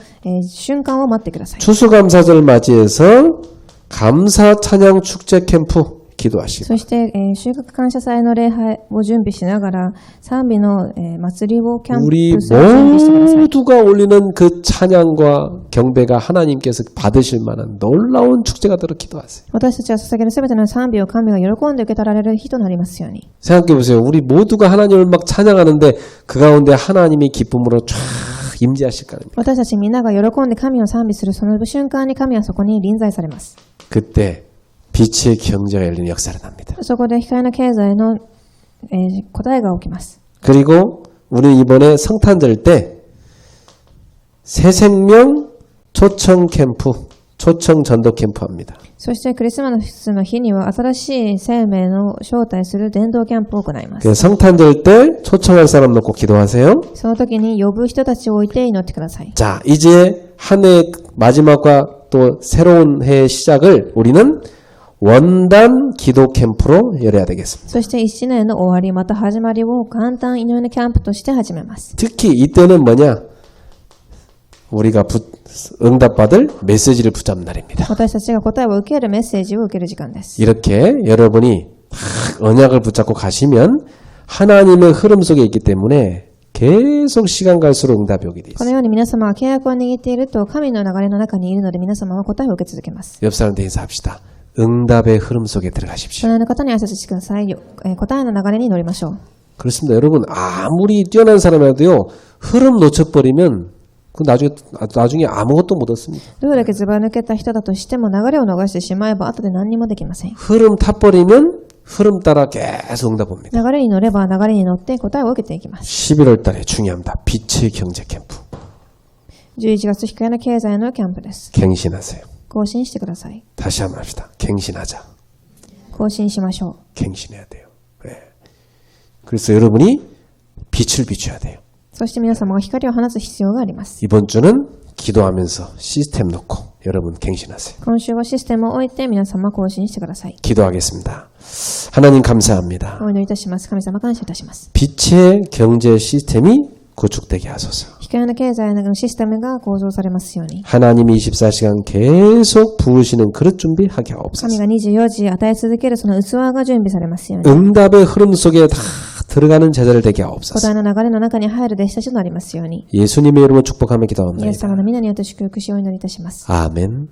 瞬間を待ってください。 추수감사절 맞이해서 감사 찬양 축제 캠프 기도하시고 そして、収穫感謝祭の礼拝を準備しながら賛美の、祭りをキャン 우리 プする準備してください。 모두가 올리는 그 찬양과 경배가 하나님께서 받으실 만한 놀라운 축제가 되도록 기도하세요. 私たちが捧げるすべての賛美を神が喜んで受け取られる日となりますように。 생각해 보세요. 우리 모두가 하나님을 막 찬양하는데 그 가운데 하나님이 기쁨으로 쫙 임재하실 거아닙니까? 私たちみんなが喜んで神を賛美するその瞬間に神はそこに臨在されます。 그때 빛의 경제가 열리는 역사를 납니다. そこで光の経済の、答えが起きます。 그리고 우리 이번에 성탄절 때 새생명 초청 캠프 초청 전도 캠프 합니다. そしてクリスマスの日には新しい生命の招待する伝道キャンプを行います。 그 성탄 될 때 초청할 사람 놓고 기도하세요. その時に呼ぶ人たちを置いて祈ってください。 자, 이제 한 해 마지막과 또 새로운 해의 시작을 우리는 원단 기도 캠프로 열어야 되겠습니다. そして1年の終わりまた始まりを簡単祈りのキャンプとして始めます。 특히 이때는 뭐냐? 우리가 응답받을 메시지를 붙잡는 날입니다. 私たちが答えを受けるメッセージを受ける時間です。 이렇게 여러분이 언약을 붙잡고 가시면 하나님의 흐름 속에 있기 때문에 계속 시간 갈수록 응답이 오게 돼 この 있어요. ように皆様は契約を握っていると神の流れの中にいるので皆様は答えを受け続けます。 옆 사람한테 인사합시다. 응답의 흐름 속에 들어가십시오. 隣の方に挨拶してください。答えの流れに乗りましょう。 그렇습니다. 여러분 아무리 뛰어난 사람이라도요. 흐름 놓쳐버리면 그 나중에 아무것도 못 얻습니다. どれだけずば抜けた人だとしても流れを逃してしまえば後で何にもできません。 흐름 타버리면 흐름 따라 계속 응답 옵니다. 流れに乗れば流れに乗って答えを受けていきます。 11월 달에 중요합니다. 빛의 경제 캠프. 11月光の経済のキャンプです。 갱신하세요. 更新してください。 다시 한번 합시다. 갱신하자. 更新しましょう。 갱신해야 돼요. 네. 그래서 여러분이 빛을 비춰야 돼요. そして皆様が光を放つ必要があります。 이번 주는 기도하면서 시스템 놓고 여러분 갱신하세요. 今週はシステムを置いて皆様更新してください。 기도하겠습니다. 하나님 감사합니다. お祈りいたします。神様感謝いたします。 빛의 경제 시스템이 구축되게 하소서. 光の経済のシステムが構造されますように。 하나님이 24시간 계속 부으시는 그릇 준비하게 神 하옵소서. が24時与え続けるその器が準備されますように。 응답의 흐름 속에 다 들어가는 제자를 되게 答 하옵소서. えの流れの中に入る弟子たちとなりますように。 예수님의 이름으로 축복하며 イエス様 기도합니다. の皆によって祝福しをお祈りいたします。 아멘.